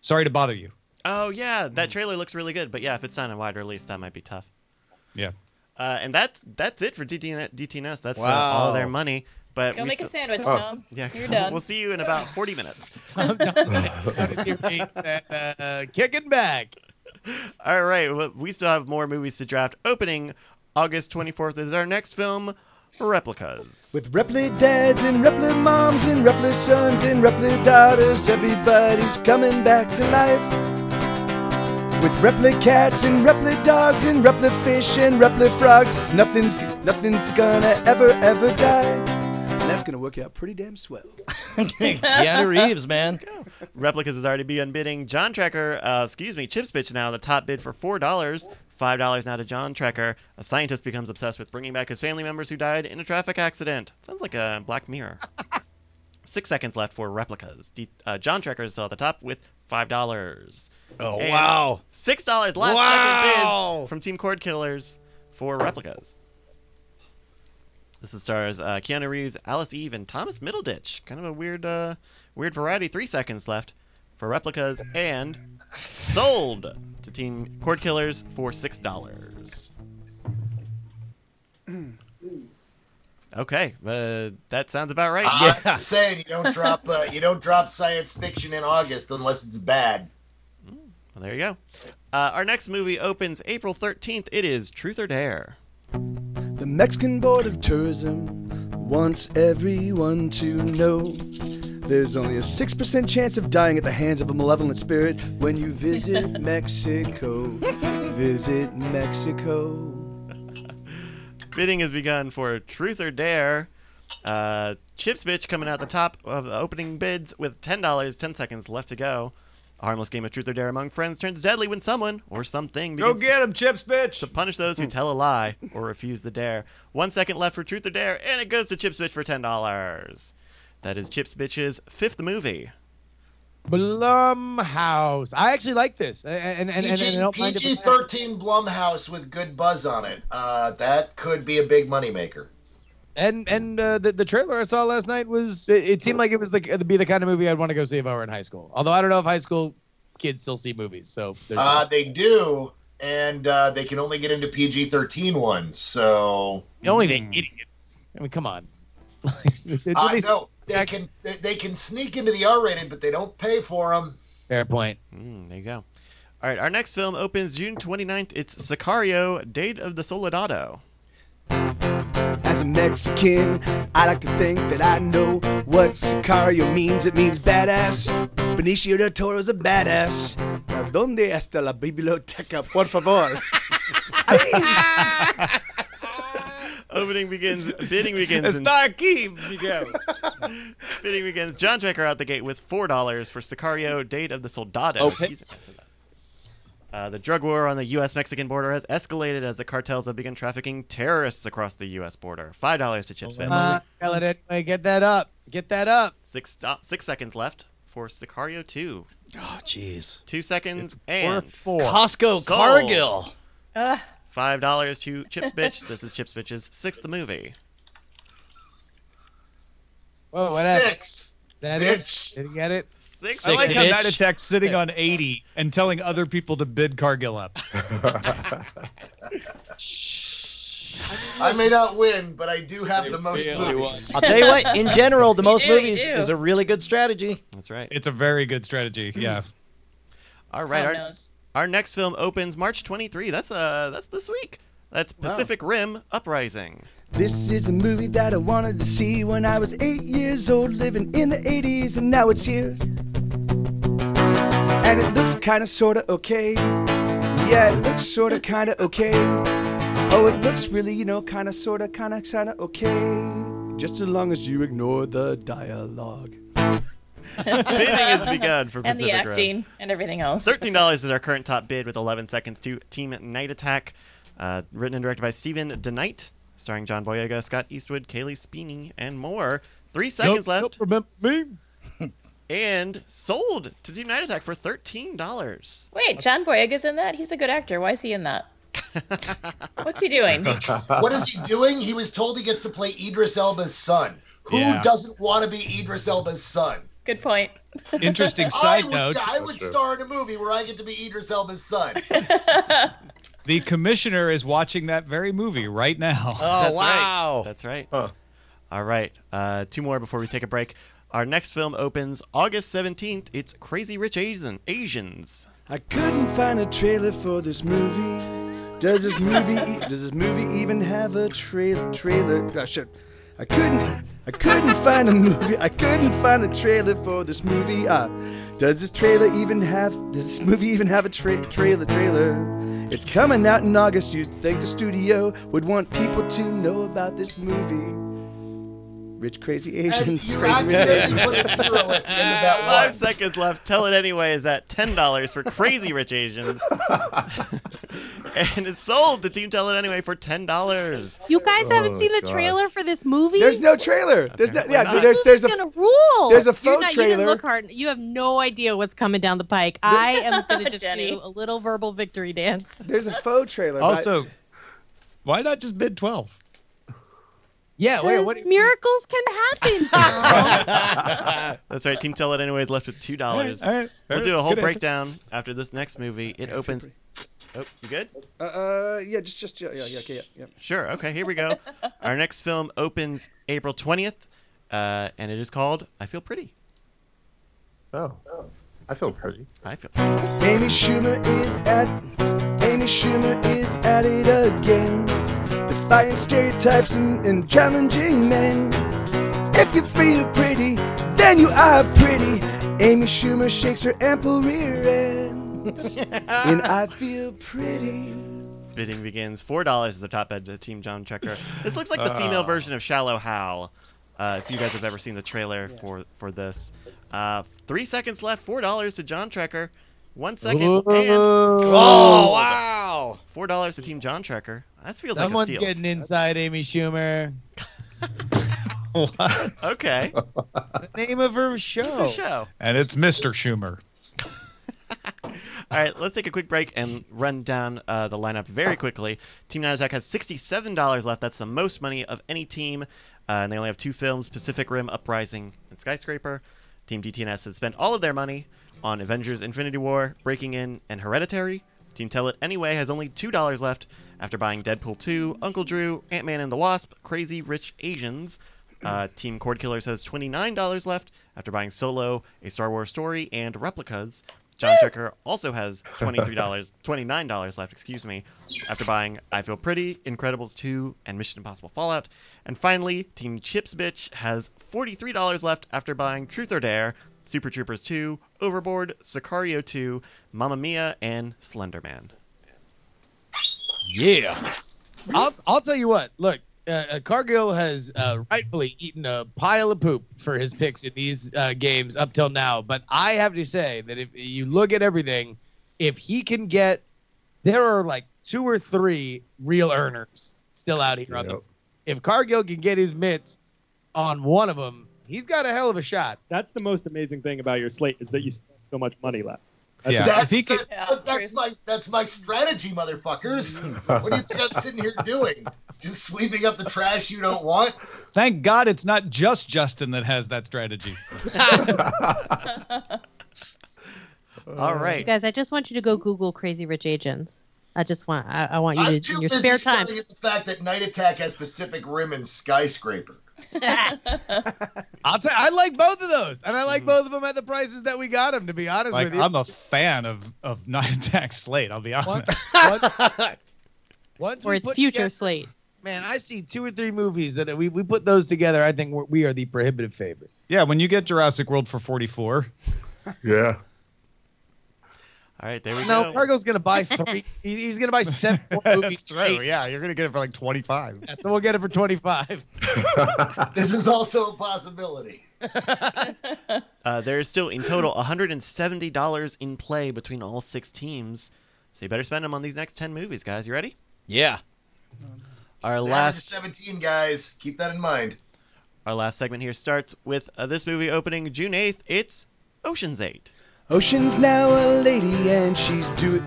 Sorry to Bother You. Oh yeah, that trailer looks really good. But yeah, if it's not in wide release, that might be tough. Yeah. And that's it for DTNS. That's Wow. all their money. But Go we make a still- sandwich, Tom. Yeah, You're done. We'll see you in about 40 minutes. Kicking back. All right, well, we still have more movies to draft. Opening August 24th is our next film, Replicas. With Repli dads and Repli moms and Repli sons and Repli daughters, everybody's coming back to life. With Repli cats and Repli dogs and Repli fish and Repli frogs, nothing's gonna ever die. And that's gonna work out pretty damn swell. Keanu Reeves, man. Replicas has already begun bidding. Chips Bitch now the top bid for $4. $5 now to John Trekker. A scientist becomes obsessed with bringing back his family members who died in a traffic accident. Sounds like a Black Mirror. 6 seconds left for Replicas. John Trekker is still at the top with $5. Oh, And wow. $6 last second bid from Team Cord Killers for Replicas. This is stars Keanu Reeves, Alice Eve, and Thomas Middleditch. Kind of a weird variety. 3 seconds left for Replicas, and sold to Team Cord Killers for $6. Okay, that sounds about right. I'm just saying you don't drop science fiction in August unless it's bad. Well, there you go. Our next movie opens April 13th. It is Truth or Dare. The Mexican Board of Tourism wants everyone to know there's only a 6% chance of dying at the hands of a malevolent spirit when you visit Mexico. Visit Mexico. Bidding has begun for Truth or Dare. Chips Bitch coming out the top of the opening bids with $10. 10 seconds left to go. A harmless game of Truth or Dare among friends turns deadly when someone or something Go begins get him, Chips Bitch. to punish those who tell a lie or refuse the dare. 1 second left for Truth or Dare, and it goes to Chips Bitch for $10. That is Chips Bitch's 5th movie. Blumhouse. I actually like this, and I don't mind if it's- PG-13 Blumhouse with good buzz on it. That could be a big moneymaker. And the trailer I saw last night was it seemed like it was it'd be the kind of movie I'd want to go see if I were in high school. Although I don't know if high school kids still see movies, so they do, and they can only get into PG-13 ones. So only the idiots. I mean, come on. No, they can sneak into the R-rated, but they don't pay for them. Fair point. There you go. All right, our next film opens June 29th. It's Sicario, Date of the Soldado. As a Mexican, I like to think that I know what Sicario means. It means badass. Benicio del Toro's a badass. Now, ¿dónde está la biblioteca, por favor? Bidding begins. Está aquí, Miguel. Bidding begins. John Trekker out the gate with $4 for Sicario: Date of the Soldado. The drug war on the U.S.-Mexican border has escalated as the cartels have begun trafficking terrorists across the U.S. border. $5 to Chips Bitch. Tell it anyway. Get that up. Get that up. 6 seconds left for Sicario 2. Oh, jeez. 2 seconds and Costco sold. Cargill. $5 to Chips Bitch. This is Chips Bitch's 6th movie. Whoa, what happened? 6. That Bitch. it? Did you get it? 6. I like how bitch. Night Attack's sitting on 80 and telling other people to bid Cargill up. I may not win, but I do have the most movies. I'll tell you what, in general, the most do, you movies do. is a really good strategy. That's right. It's a very good strategy. Yeah. All right. God knows. Our next film opens March 23. That's this week. That's Pacific Rim Uprising. This is a movie that I wanted to see when I was 8 years old, living in the 80s, and now it's here. And it looks kinda sorta okay. Yeah, it looks sorta kinda okay. Oh, it looks really, kinda sorta kinda okay. Just as long as you ignore the dialogue. Bidding has begun for And Pacific the Rim. acting and everything else. $13 is our current top bid with 11 seconds to Team Night Attack. Written and directed by Stephen DeKnight, starring John Boyega, Scott Eastwood, Kaylee Speeney, and more. 3 seconds left. Remember me? And sold to Team Night Attack for $13. Wait, John Boyega's in that? He's a good actor. Why is he in that? What's he doing? What is he doing? He was told he gets to play Idris Elba's son. Who Yeah. doesn't want to be Idris Elba's son? Good point. Interesting side note. I would star in a movie where I get to be Idris Elba's son. The commissioner is watching that very movie right now. Oh, That's wow. right. That's right. Huh. All right. 2 more before we take a break. Our next film opens August 17th. It's Crazy Rich Asians. I couldn't find a trailer for this movie. Does this movie even have a trailer? Oh, shit. I couldn't find a movie. I couldn't find a trailer for this movie. Does this movie even have a trailer? It's coming out in August. You'd think the studio would want people to know about this movie. Rich Crazy Asians. You Crazy Rich accidentally Asians. put a zero at the end of that 5 one. seconds left. Tell it anyway is at $10 for Crazy Rich Asians. And it's sold to Team Tell It Anyway for $10. You guys haven't seen the God. trailer for this movie? There's no trailer. There's no. Apparently Yeah, not. there's This a is gonna rule. there's a You're faux not- You trailer. didn't look hard. You have no idea what's coming down the pike. I am gonna just Jenny. do a little verbal victory dance. There's a faux trailer. but Also, why not just bid 12? Yeah, wait, Because what? miracles can happen. That's right. Team Tell It Anyway is left with $2. All right. We'll do a whole Good answer. breakdown after this next movie. It opens. Oh, you good? yeah, just yeah, okay, yeah. Sure. Okay, here we go. Our next film opens April 20th, and it is called I Feel Pretty. Oh, I feel pretty. I feel. Amy Schumer is at it again, defying stereotypes and challenging men. If you feel pretty, then you are pretty. Amy Schumer shakes her ample rear end, and I feel pretty. Bidding begins. $4 is the top bid to Team John Checker. This looks like the female version of Shallow Hal. If you guys have ever seen the trailer for this. 3 seconds left. $4 to John Trekker. 1 second. And Oh, wow. $4 to Team John Trekker. That feels Someone's like a steal. getting inside Amy Schumer. Okay. The name of her show. It's a show. And it's Mr. Schumer. All right, let's take a quick break and run down the lineup very quickly. Team Night Attack has $67 left. That's the most money of any team. And they only have 2 films, Pacific Rim Uprising and Skyscraper. Team DTNS has spent all of their money on Avengers Infinity War, Breaking In, and Hereditary. Team Tell It Anyway has only $2 left after buying Deadpool 2, Uncle Drew, Ant-Man and the Wasp, Crazy Rich Asians. Team Cord Killers has $29 left after buying Solo, A Star Wars Story, and Replicas. John Checker also has $29 left, excuse me, after buying I Feel Pretty, Incredibles 2, and Mission Impossible Fallout. And finally, Team Chips Bitch has $43 left after buying Truth or Dare, Super Troopers 2, Overboard, Sicario 2, Mamma Mia, and Slender Man. Yeah. I'll tell you what. Look, Cargill has rightfully eaten a pile of poop for his picks in these games up till now. But I have to say that if you look at everything, if he can get, there are like 2 or 3 real earners still out here on them. If Cargill can get his mitts on one of them, he's got a hell of a shot. That's the most amazing thing about your slate is that you still have so much money left. That's my strategy, motherfuckers. What do you think I'm sitting here doing? Just sweeping up the trash you don't want? Thank God it's not just Justin that has that strategy. All right. You guys, I just want you to go Google Crazy Rich Asians. I want you to, in your spare time. I'm too busy at the fact that Night Attack has Pacific Rim and Skyscraper. I like both of those, and I like both of them at the prices that we got them. To be honest with you, I'm a fan of Night Attack slate. I'll be honest. Once or its future slate. Man, I see 2 or 3 movies that we put those together. I think we are the prohibitive favorite. Yeah, when you get Jurassic World for 44. Yeah. All right, there we go. go. Cargill's going to buy 3. He's going to buy 7 more movies. That's true. Yeah, you're going to get it for like 25. Yeah, so we'll get it for 25. This is also a possibility. There is still, in total, $170 in play between all 6 teams. So you better spend them on these next 10 movies, guys. You ready? Yeah. Our The last 17, guys. Keep that in mind. Our last segment here starts with this movie opening June 8th. It's Ocean's 8. Ocean's now a lady and she's doing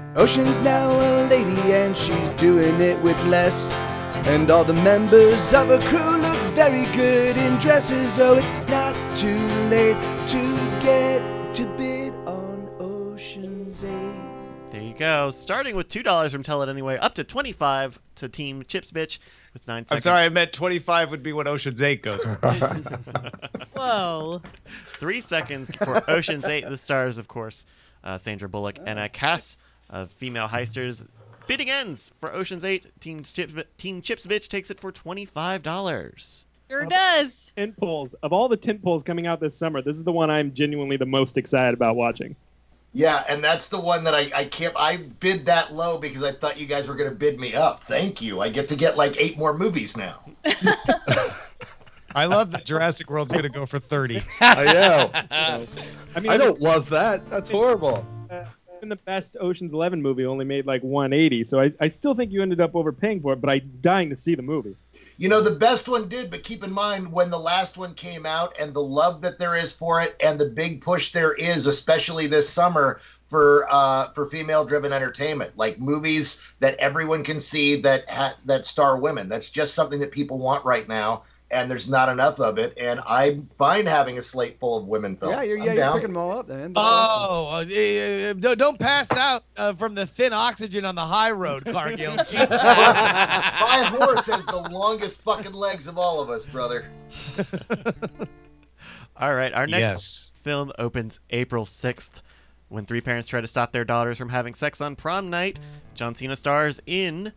it with less. And all the members of her crew look very good in dresses. Oh, it's not too late to get to bid on Ocean's 8. There you go. Starting with $2 from Tell It Anyway, up to $25 to Team Chips Bitch with 9 seconds. I'm sorry, I meant 25 would be what Ocean's 8 goes for. Whoa. 3 seconds for Ocean's 8. The stars, of course, Sandra Bullock and a cast of female heisters. Bidding ends for Ocean's 8. Team Chips Bitch takes it for $25. Sure does. Tent poles. Of all the tent poles coming out this summer, this is the one I'm genuinely the most excited about watching. Yeah, and that's the one that I bid that low because I thought you guys were going to bid me up. Thank you. I get to get like 8 more movies now. I love that Jurassic World's going to go for 30. I know. I don't love that. That's horrible. Even the best Ocean's 11 movie only made like 180, so I still think you ended up overpaying for it, but I'm dying to see the movie. You know, the best one did, but keep in mind when the last one came out and the love that there is for it and the big push there is, especially this summer, for female-driven entertainment, like movies that everyone can see that star women. That's just something that people want right now, and there's not enough of it. And I'm fine having a slate full of women films. You're picking them all up, then. That's awesome. Don't pass out from the thin oxygen on the high road, Cargill. My horse has the longest fucking legs of all of us, brother. All right, our next film opens April 6th. When 3 parents try to stop their daughters from having sex on prom night, John Cena stars in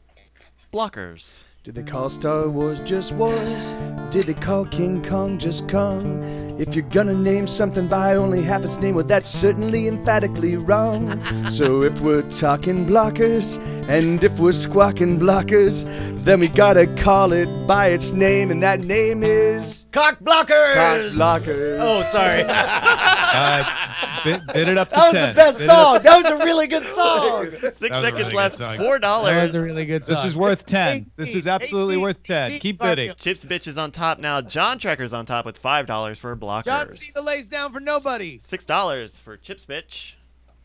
Blockers. Did they call Star Wars just Wars? Did they call King Kong just Kong? If you're gonna name something by only half its name, well, that's certainly emphatically wrong. So if we're talking blockers, and if we're squawking blockers, then we gotta call it by its name, and that name is... Cock Blockers! Cock Blockers. Oh, sorry. Bid it up to 10. That was the best song. That was a really good song. 6 seconds left. $4. That was a really good song. This is worth 10. This is absolutely worth 10. Keep bidding. Chips Bitch is on top now. John Trekker's on top with $5 for Blockers. John Cena lays down for nobody. $6 for Chips Bitch.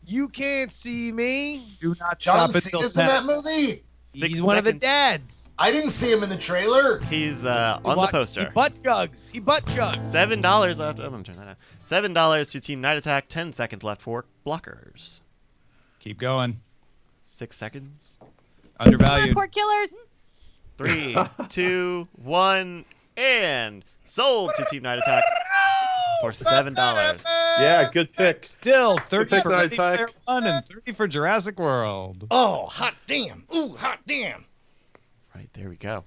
You can't see me. Do not John stop until Cena's 10. in that movie? He's one of the dads. I didn't see him in the trailer. He's on the poster. He butt chugs. $7 left. I'm going to turn that out. $7 to Team Night Attack. 10 seconds left for Blockers. Keep going. 6 seconds. Undervalued. Pork killers. 3, 2, 1, and sold to Team Night Attack for $7. Yeah, good pick. Still 30 pick, for Night Ready Player Attack. One and 30 for Jurassic World. Oh, hot damn. Ooh, hot damn. Right, there we go.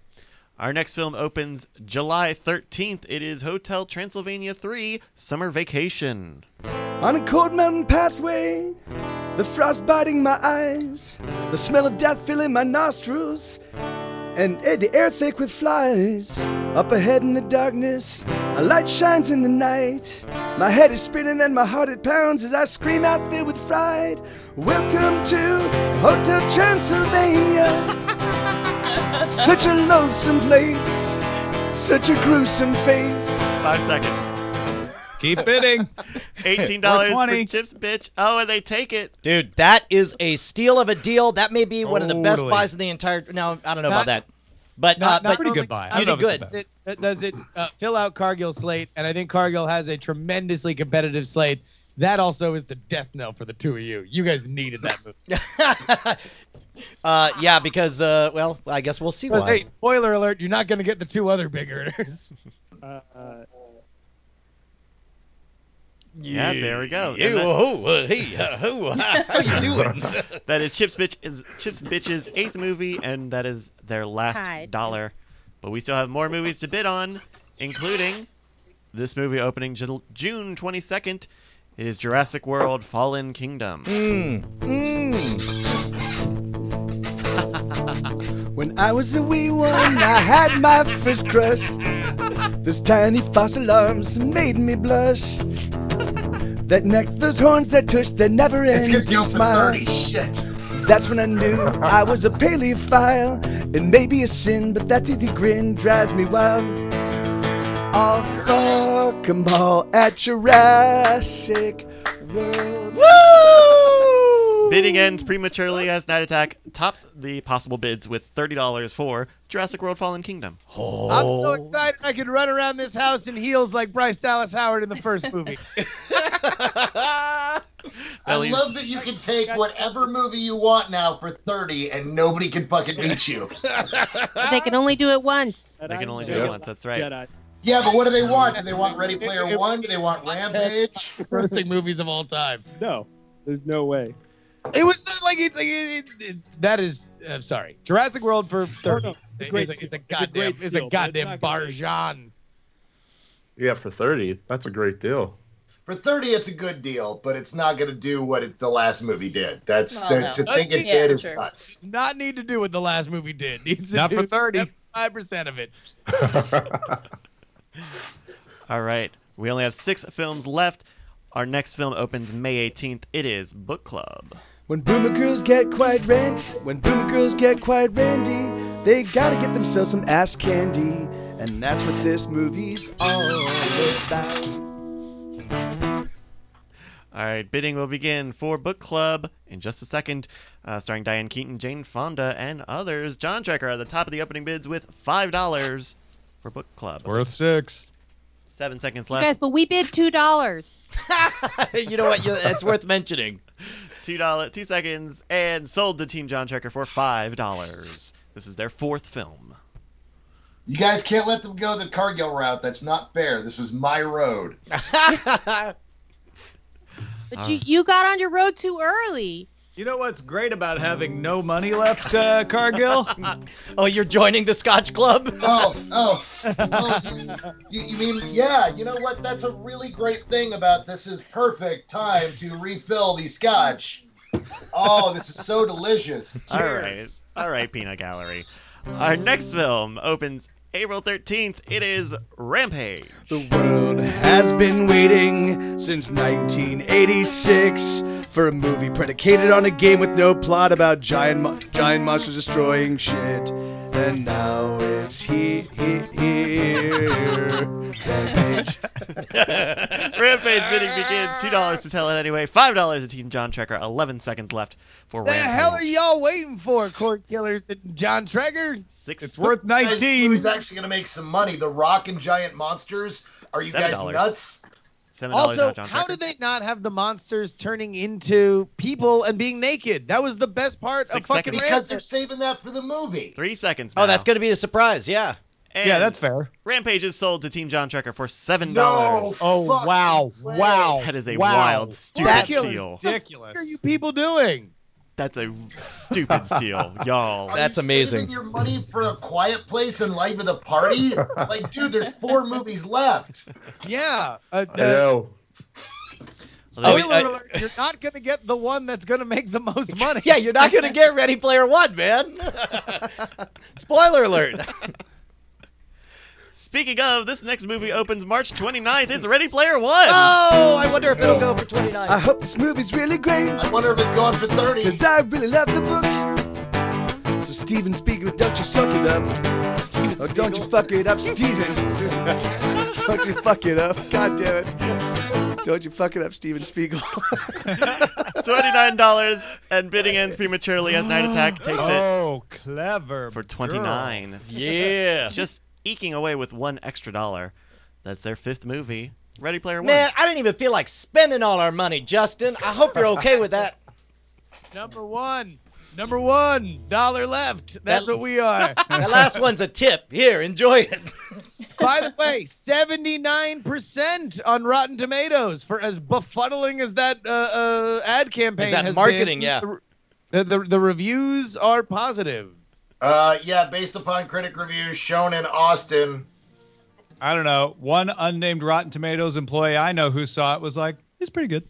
Our next film opens July 13th. It is Hotel Transylvania 3 Summer Vacation. On a cold mountain pathway, the frost biting my eyes, the smell of death filling my nostrils, and the air thick with flies. Up ahead in the darkness, a light shines in the night. My head is spinning and my heart it pounds as I scream out filled with fright. Welcome to Hotel Transylvania. Such a loathsome place, such a gruesome face. 5 seconds. Keep bidding. $18 $4.20. for Chips Bitch. Oh, and they take it. Dude, that is a steal of a deal. That may be one of the best Totally. buys in the entire. No, I don't know about Not- that. But but Pretty good buy. I you don't did know if good. it's the best. Does it fill out Cargill's slate? And I think Cargill has a tremendously competitive slate. That also is the death knell for the two of you. You guys needed that movie. Yeah, because well, I guess we'll see But why. hey, spoiler alert, you're not going to get the two other big earners. Yeah, there we go. Hey, And that- how you doing? That is Chips Bitch's 8th movie, and that is their last Tied. dollar. But we still have more movies to bid on, including this movie opening June 22nd. It is Jurassic World Fallen Kingdom. When I was a wee one, I had my first crush. Those tiny fossil arms made me blush. That neck, those horns, that tush, that never-ending It's gonna go for smile. 30. Shit. That's when I knew I was a paleophile. It may be a sin, but that toothy grin drives me wild. I'll fuck 'em all at Jurassic World. Woo! Bidding ends prematurely as Night Attack tops the possible bids with $30 for Jurassic World Fallen Kingdom. I'm so excited I could run around this house in heels like Bryce Dallas Howard in the first movie. I love that you can take whatever movie you want now for 30 and nobody can fucking beat you. But they can only do it once. They can only do it once, that's right. Jedi. Yeah, but what do they want? Do they want Ready Player One? Do they want Rampage? Grossing movies of all time. No, there's no way. It was not like that is. I'm sorry. Jurassic World for 30. It's a goddamn. It's a goddamn bargain. Yeah, for 30, that's a great deal. For 30, it's a good deal, but it's not going to do what the last movie did. That's Well, no. to think it Yeah, did is sure. nuts. Not need to do what the last movie did. Needs to Not do for 30. 75% of it. All right. We only have 6 films left. Our next film opens May 18th. It is Book Club. When boomer girls get quite randy, they gotta get themselves some ass candy, and that's what this movie's all about. All right, bidding will begin for Book Club in just a second, starring Diane Keaton, Jane Fonda, and others. John Trekker at the top of the opening bids with $5 for Book Club. Worth 6. 7 seconds You left. guys, but we bid $2. You know what? It's worth mentioning. $2, 2 seconds, and sold to Team John Trekker for $5. This is their 4th film. You guys can't let them go the Cargill route. That's not fair. This was my road. But you got on your road too early. You know what's great about having no money left, Cargill? Oh, you're joining the Scotch Club? Oh, you mean, yeah, you know what? That's a really great thing about this is perfect time to refill the scotch. Oh, this is so delicious. All right, Peanut Gallery. Our next film opens April 13th. It is Rampage. The world has been waiting since 1986 for a movie predicated on a game with no plot about giant monsters destroying shit. And now it's here. Rampage. Rampage bidding begins. $2 to tell it anyway. $5 to Team John Trekker. 11 seconds left for The Rampage. hell are y'all waiting for, Court Killers and John Trekker? It's worth This 19. movie's actually going to make some money. The Rock and Giant Monsters. Are you guys $7. nuts? $7 Also, to John how Trekker. did they not have the monsters turning into people and being naked? That was the best part of 6 fucking seconds. Because they're Rampage. saving that for the movie. 3 seconds now. Oh, that's going to be a surprise, yeah. Yeah, that's fair. Rampage is sold to Team John Trekker for $7. No, Oh, fucking wow. way. Wow. That is a Wow. wild, stupid That's steal. Ridiculous. What are you people doing? That's a stupid steal, y'all. Are That's you amazing. Saving your money for A Quiet Place and Life of the Party? Like, dude, there's 4 movies left. Yeah. I know. So they- Spoiler alert, you're not going to get the one that's going to make the most money. Yeah, you're not going to get Ready Player One, man. Spoiler alert. Speaking of, this next movie opens March 29th. It's Ready Player One. Oh, I wonder if it'll go for 29. I hope this movie's really great, I wonder if it's going for 30. cause I really love the book. So Steven Spiegel, don't you suck it up. Oh, don't you fuck it up, Steven. Don't you fuck it up. God damn it. Don't you fuck it up, Steven Spiegel. $29, and bidding ends prematurely as Night Attack takes it Oh, clever. for girl. $29. Yeah. Just eking away with $1 extra. That's their 5th movie. Ready Player One. Man, I didn't even feel like spending all our money, Justin. I hope you're okay with that. Number one, dollar left. That's That- what we are. That last one's a tip. Here, enjoy it. By the way, 79% on Rotten Tomatoes for as befuddling as that ad campaign Is that has marketing? been. Yeah. The reviews are positive. Yeah, based upon critic reviews shown in Austin. I don't know. One unnamed Rotten Tomatoes employee I know who saw it was like, it's pretty good.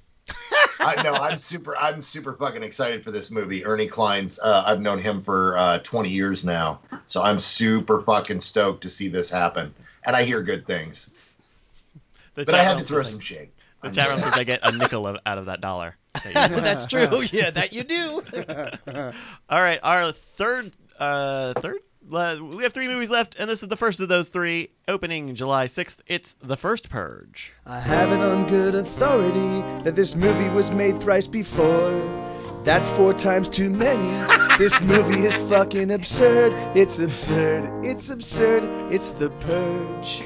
I'm super fucking excited for this movie. Ernie Klein's, I've known him for 20 years now, so I'm super fucking stoked to see this happen. And I hear good things, but I had to throw some shade. The chat room says I get a nickel out of that dollar. That's true. Yeah, that you do. All right, our third. We have 3 movies left, and this is the first of those 3. Opening July 6th, it's The First Purge. I have it on good authority that this movie was made thrice before. That's 4 times too many. This movie is fucking absurd. It's absurd. It's absurd. It's The Purge.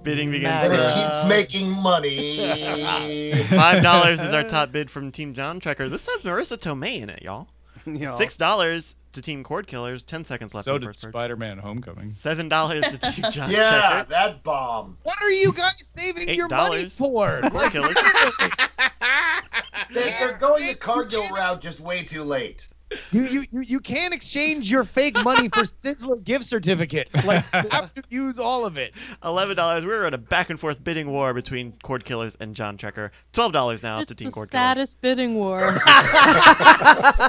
Bidding begins. And it keeps making money. $5 is our top bid from Team John Trekker. This has Marissa Tomei in it, y'all. Y'all. $6 to Team Cord Killers. 10 seconds left. So in the did first Purge. Spider-Man Homecoming. $7 to Team John Yeah, Trekker. that bomb. What are you guys saving your money $8 for? Cord Killers. They're going the Cargill route just way too late. You can't exchange your fake money for Sizzler gift certificate. Like, you have to use all of it. $11. We're in a back and forth bidding war between Cord Killers and John Trekker. $12 now It's to Team the Cord Killers. saddest bidding war.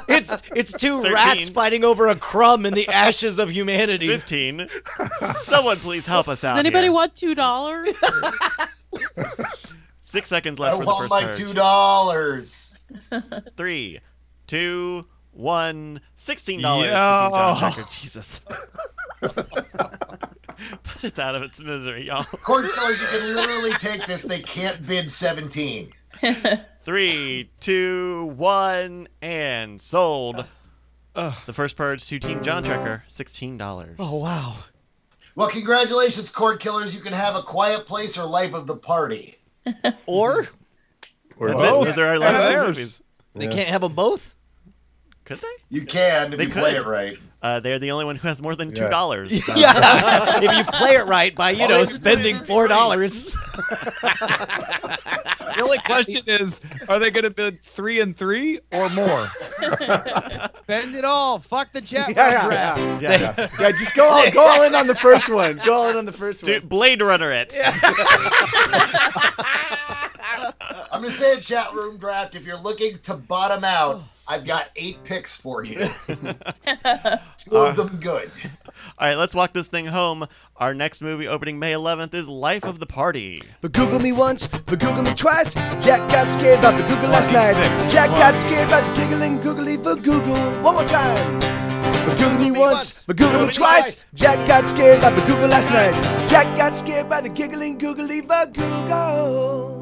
It's 2 13. rats fighting over a crumb in the ashes of humanity. 15. Someone please help us out Does anybody here. want $2? 6 seconds I left for the want first my Purge. $2. 3, 2, 1. $16 to Team Yo. John Trekker. Jesus. Put it out of its misery, y'all. Cord Killers, you can literally take this. They can't bid 17. 3, 2, 1, and sold. The first Purge to Team John Trekker, $16. Oh, wow. Well, congratulations, Cord Killers. You can have A Quiet Place or Life of the Party. Or Or That's both. it. Those are our last 2 theirs. movies. they can't have them both? Could they? You can if They you play could. it right. They're the only one who has more than Yeah. $2. So. Yeah. If you play it right by, All they have to do spending is be $4. The only question is, are they going to bid 3 and 3 or more? Spend it all. Fuck the jet Yeah, draft. yeah. Yeah, just go all in on the first one. Go all in on the first Dude, one. Blade Runner it. I'm going to say a chat room draft. If you're looking to bottom out, I've got 8 picks for you. 2 of them good. All right, let's walk this thing home. Our next movie opening May 11th is Life of the Party. But Google me once, but Google me twice. Jack got scared about the Google last night. Jack got scared about the giggling googly for Google. One more time. But Google me once, but Google me twice. Jack got scared about the Google last night. Jack got scared by the giggling googly for Google.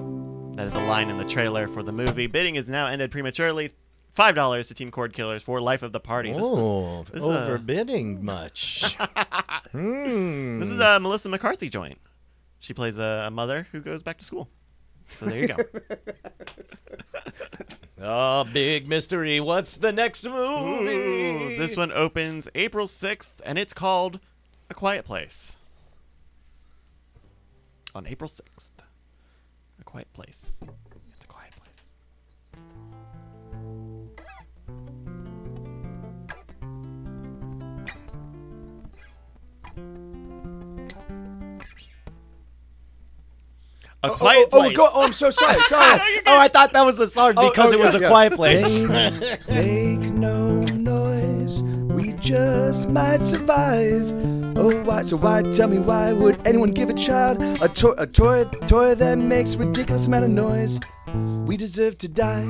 That is a line in the trailer for the movie. Bidding is now ended prematurely. $5 to Team Cord Killers for Life of the Party. Oh, this is overbidding much. This is a Melissa McCarthy joint. She plays a mother who goes back to school. So there you go. Oh, big mystery. What's the next movie? Ooh, this one opens April 6th, and it's called A A Quiet Place. On April 6th. A Quiet Place. It's a quiet place. A Quiet Place. I'm so sorry. Sorry. Oh, I thought that was the song because it was A Quiet Place. Make no noise. We just might survive. Oh, why? So why? Tell me why would anyone give a child a toy that makes a ridiculous amount of noise? We deserve to die.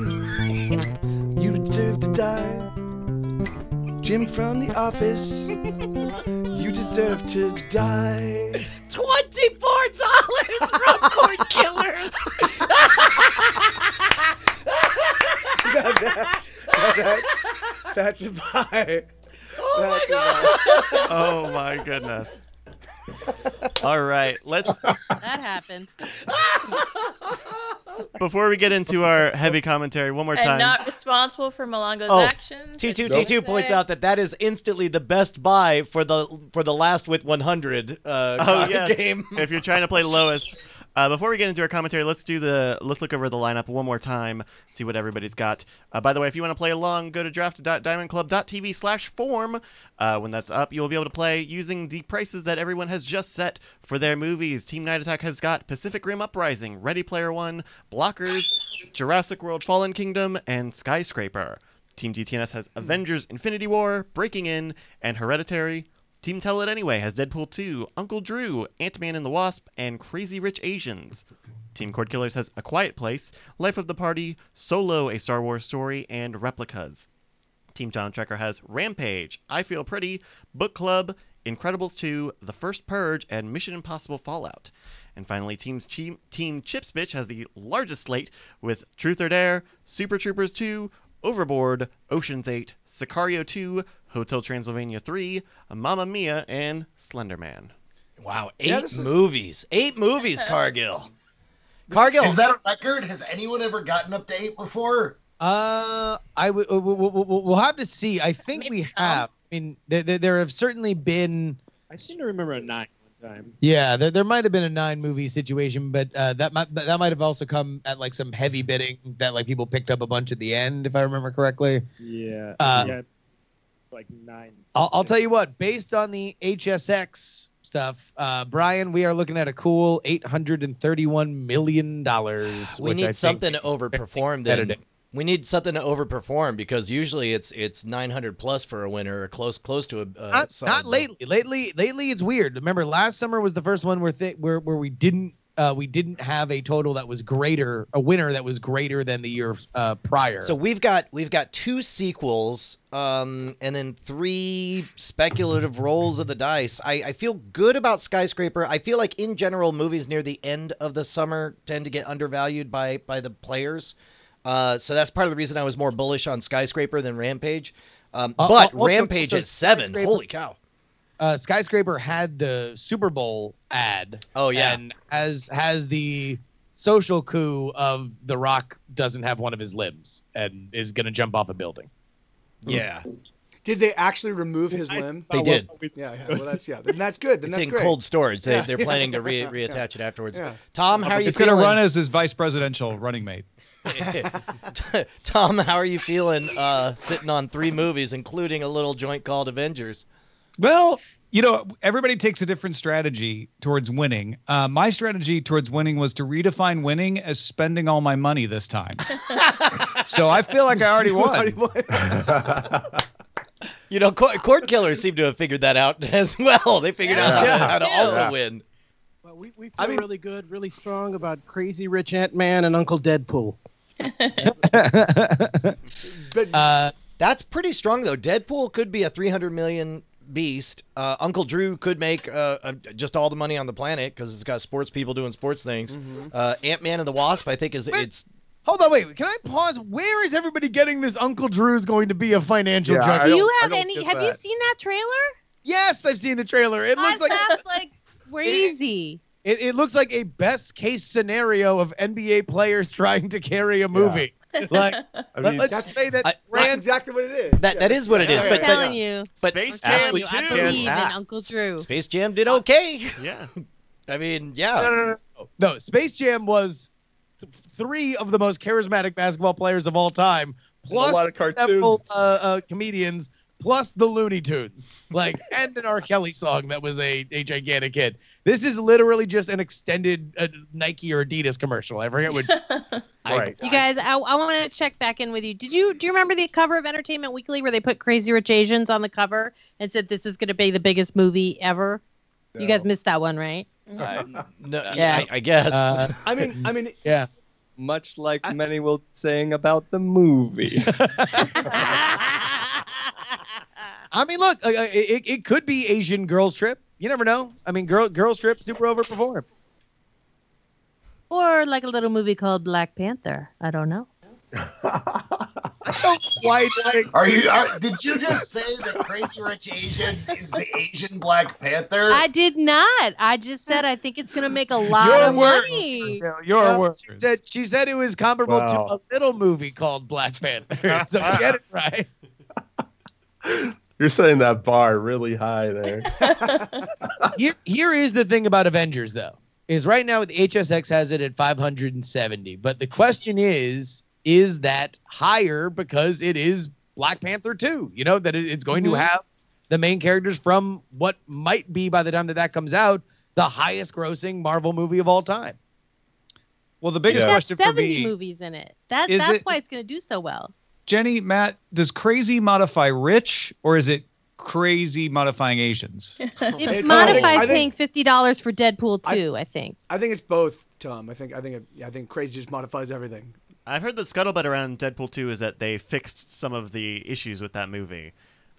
You deserve to die. Jim from The Office. You deserve to die. $24 from Court Killers. That's a buy. Oh my goodness. All right, let's. That happened. Before we get into our heavy commentary, one more I'm time. not responsible for Malongo's actions. T2 points out that is instantly the best buy for the last with 100 game. If you're trying to play lowest. Before we get into our commentary, let's look over the lineup one more time, see what everybody's got. By the way, if you want to play along, go to draft.diamondclub.tv/form. When that's up, you'll be able to play using the prices that everyone has just set for their movies. Team Night Attack has got Pacific Rim Uprising, Ready Player One, Blockers, Jurassic World Fallen Kingdom, and Skyscraper. Team DTNS has Avengers Infinity War, Breaking In, and Hereditary. Team Tell It Anyway has Deadpool 2, Uncle Drew, Ant-Man and the Wasp, and Crazy Rich Asians. Team Cord Killers has A Quiet Place, Life of the Party, Solo, A Star Wars Story, and Replicas. Team John Trekker has Rampage, I Feel Pretty, Book Club, Incredibles 2, The First Purge, and Mission Impossible Fallout. And finally, Team Chips Bitch has the largest slate with Truth or Dare, Super Troopers 2, Overboard, Ocean's 8, Sicario 2, Hotel Transylvania 3, Mamma Mia, and Slender Man. Wow, 8 movies. 8 movies, Cargill. Cargill. Is that a record? Has anyone ever gotten up to 8 before? We'll have to see. I think we have. I mean, there have certainly been. I seem to remember a 9 one time. Yeah, there might have been a 9 movie situation, but that might have also come at like some heavy bidding that like people picked up a bunch at the end, if I remember correctly. Yeah. Like 9. I'll tell you what. Based on the HSX stuff, Brian, we are looking at a cool $831 million. We need something to overperform then. We need something to overperform because usually it's 900 plus for a winner or close to a. Not lately. Lately it's weird. Remember, last summer was the first one where we didn't have a total that was greater, a winner that was greater than the year prior. So we've got 2 sequels, and then 3 speculative rolls of the dice. I feel good about Skyscraper. I feel like in general movies near the end of the summer tend to get undervalued by the players. So that's part of the reason I was more bullish on Skyscraper than Rampage. But also, Rampage at 7, holy cow. Skyscraper had the Super Bowl ad. Oh, yeah. And has the social coup of The Rock doesn't have one of his limbs and is going to jump off a building. Yeah. Did they actually remove his limb? They did. Yeah. Well, that's good. Then it's that's in great. cold storage. They're planning to reattach it afterwards. Yeah. Tom, how are you It's feeling? going to run as his vice presidential running mate. Tom, how are you feeling sitting on 3 movies, including a little joint called Avengers? Well, everybody takes a different strategy towards winning. My strategy towards winning was to redefine winning as spending all my money this time. So I feel like I already won. Court Killers seem to have figured that out as well. They figured out how to also win. Well, we feel really good, really strong about Crazy Rich Ant-Man and Uncle Deadpool. But that's pretty strong, though. Deadpool could be a 300 million beast. Uncle Drew could make just all the money on the planet because it's got sports people doing sports things. Mm-hmm. Ant-Man and the Wasp, I think, it's. Hold on, wait. Can I pause? Where is everybody getting this Uncle Drew's going to be a financial judge? Do you have any? Have you seen that trailer? Yes, I've seen the trailer. It looks like that's like crazy. It looks like a best case scenario of NBA players trying to carry a movie. Like, I mean, let's just say that That's exactly what it is. That is what it is. I'm But telling you. but Space I'm Jam telling you, I 2. believe in Uncle Drew. Space Jam did okay. Yeah. I mean, yeah. No, Space Jam was 3 of the most charismatic basketball players of all time, plus a lot of cartoons. several comedians, plus the Looney Tunes, like, and an R. Kelly song that was a gigantic hit. This is literally just an extended Nike or Adidas commercial. I forget what. Right. You guys, I want to check back in with you. Do you remember the cover of Entertainment Weekly where they put Crazy Rich Asians on the cover and said this is going to be the biggest movie ever? No. You guys missed that one, right? No, Yeah. I guess. I mean, Yeah. Much like many will be saying about the movie. I mean, look, it could be Asian Girls Trip. You never know. I mean, Girls Trip super overperformed. Or like a little movie called Black Panther. I don't know. Why? Did you just say that Crazy Rich Asians is the Asian Black Panther? I did not. I just said I think it's going to make a lot of money. Your words. She said it was comparable to Wow. a little movie called Black Panther. So get it right. You're setting that bar really high there. Here is the thing about Avengers, though, is right now the HSX has it at 570. But the question is that higher because it is Black Panther 2? You know, that it's going to have the main characters from what might be, by the time that comes out, the highest grossing Marvel movie of all time. Well, the biggest It's got question for 70 me, movies in it. Is That's it- why it's going to do so well. Jenny, Matt, does crazy modify rich or is it crazy modifying Asians? It It's- modifies I think- paying $50 for Deadpool 2, I think. I think it's both, Tom. I think crazy just modifies everything. I've heard that scuttlebutt around Deadpool 2 is that they fixed some of the issues with that movie.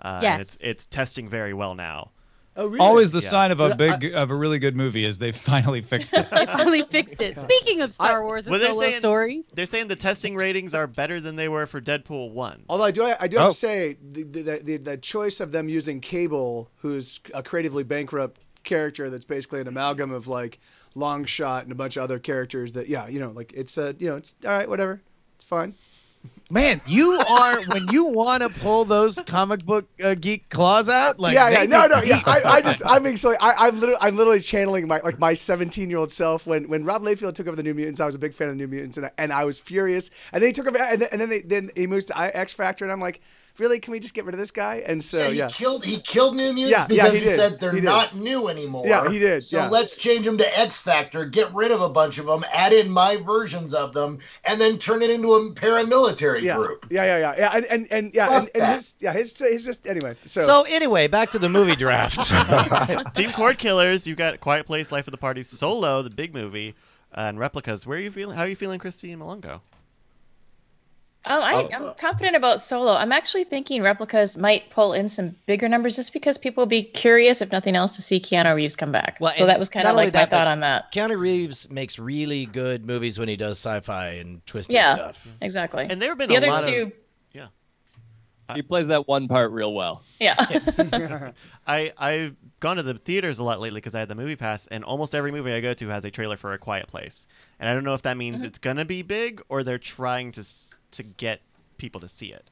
Yes. And it's testing very well now. Oh, really? Always the Yeah. sign of a But of a really good movie is they finally fixed it. They finally fixed it. Speaking of Star Wars, Well, a they're solo saying- story. They're saying the testing ratings are better than they were for Deadpool 1. Although I do have Oh. to say the choice of them using Cable, who's a creatively bankrupt character that's basically an amalgam of like Long Shot and a bunch of other characters that it's it's all right, whatever, it's fine. Man, you are when you want to pull those comic book geek claws out. Like I'm literally channeling my 17-year-old self when Rob Liefeld took over the New Mutants. I was a big fan of the New Mutants and I was furious. And then he took over and then he moves to X Factor and I'm like, really? Can we just get rid of this guy? And so he killed New Mutants Yeah, because he he did. said they're He did. not new anymore. Yeah, he did, So yeah. let's change them to X Factor, get rid of a bunch of them, add in my versions of them, and then turn it into a paramilitary group. His just anyway. So anyway, back to the movie draft. Team Cord Killers, you've got Quiet Place, Life of the Party, Solo, the big movie, and Replicas. Where are you feeling? How are you feeling, Christy Malongo? I'm confident about Solo. I'm actually thinking Replicas might pull in some bigger numbers just because people will be curious, if nothing else, to see Keanu Reeves come back. Well, So and that was kind not of only like my that, thought but on that. Keanu Reeves makes really good movies when he does sci-fi and twisted Yeah, stuff. exactly. And there have been the a other lot two, of... Yeah. He plays that one part real well. yeah. I've gone to the theaters a lot lately because I had the movie pass, and almost every movie I go to has a trailer for A Quiet Place. And I don't know if that means it's going to be big or they're trying to get people to see it.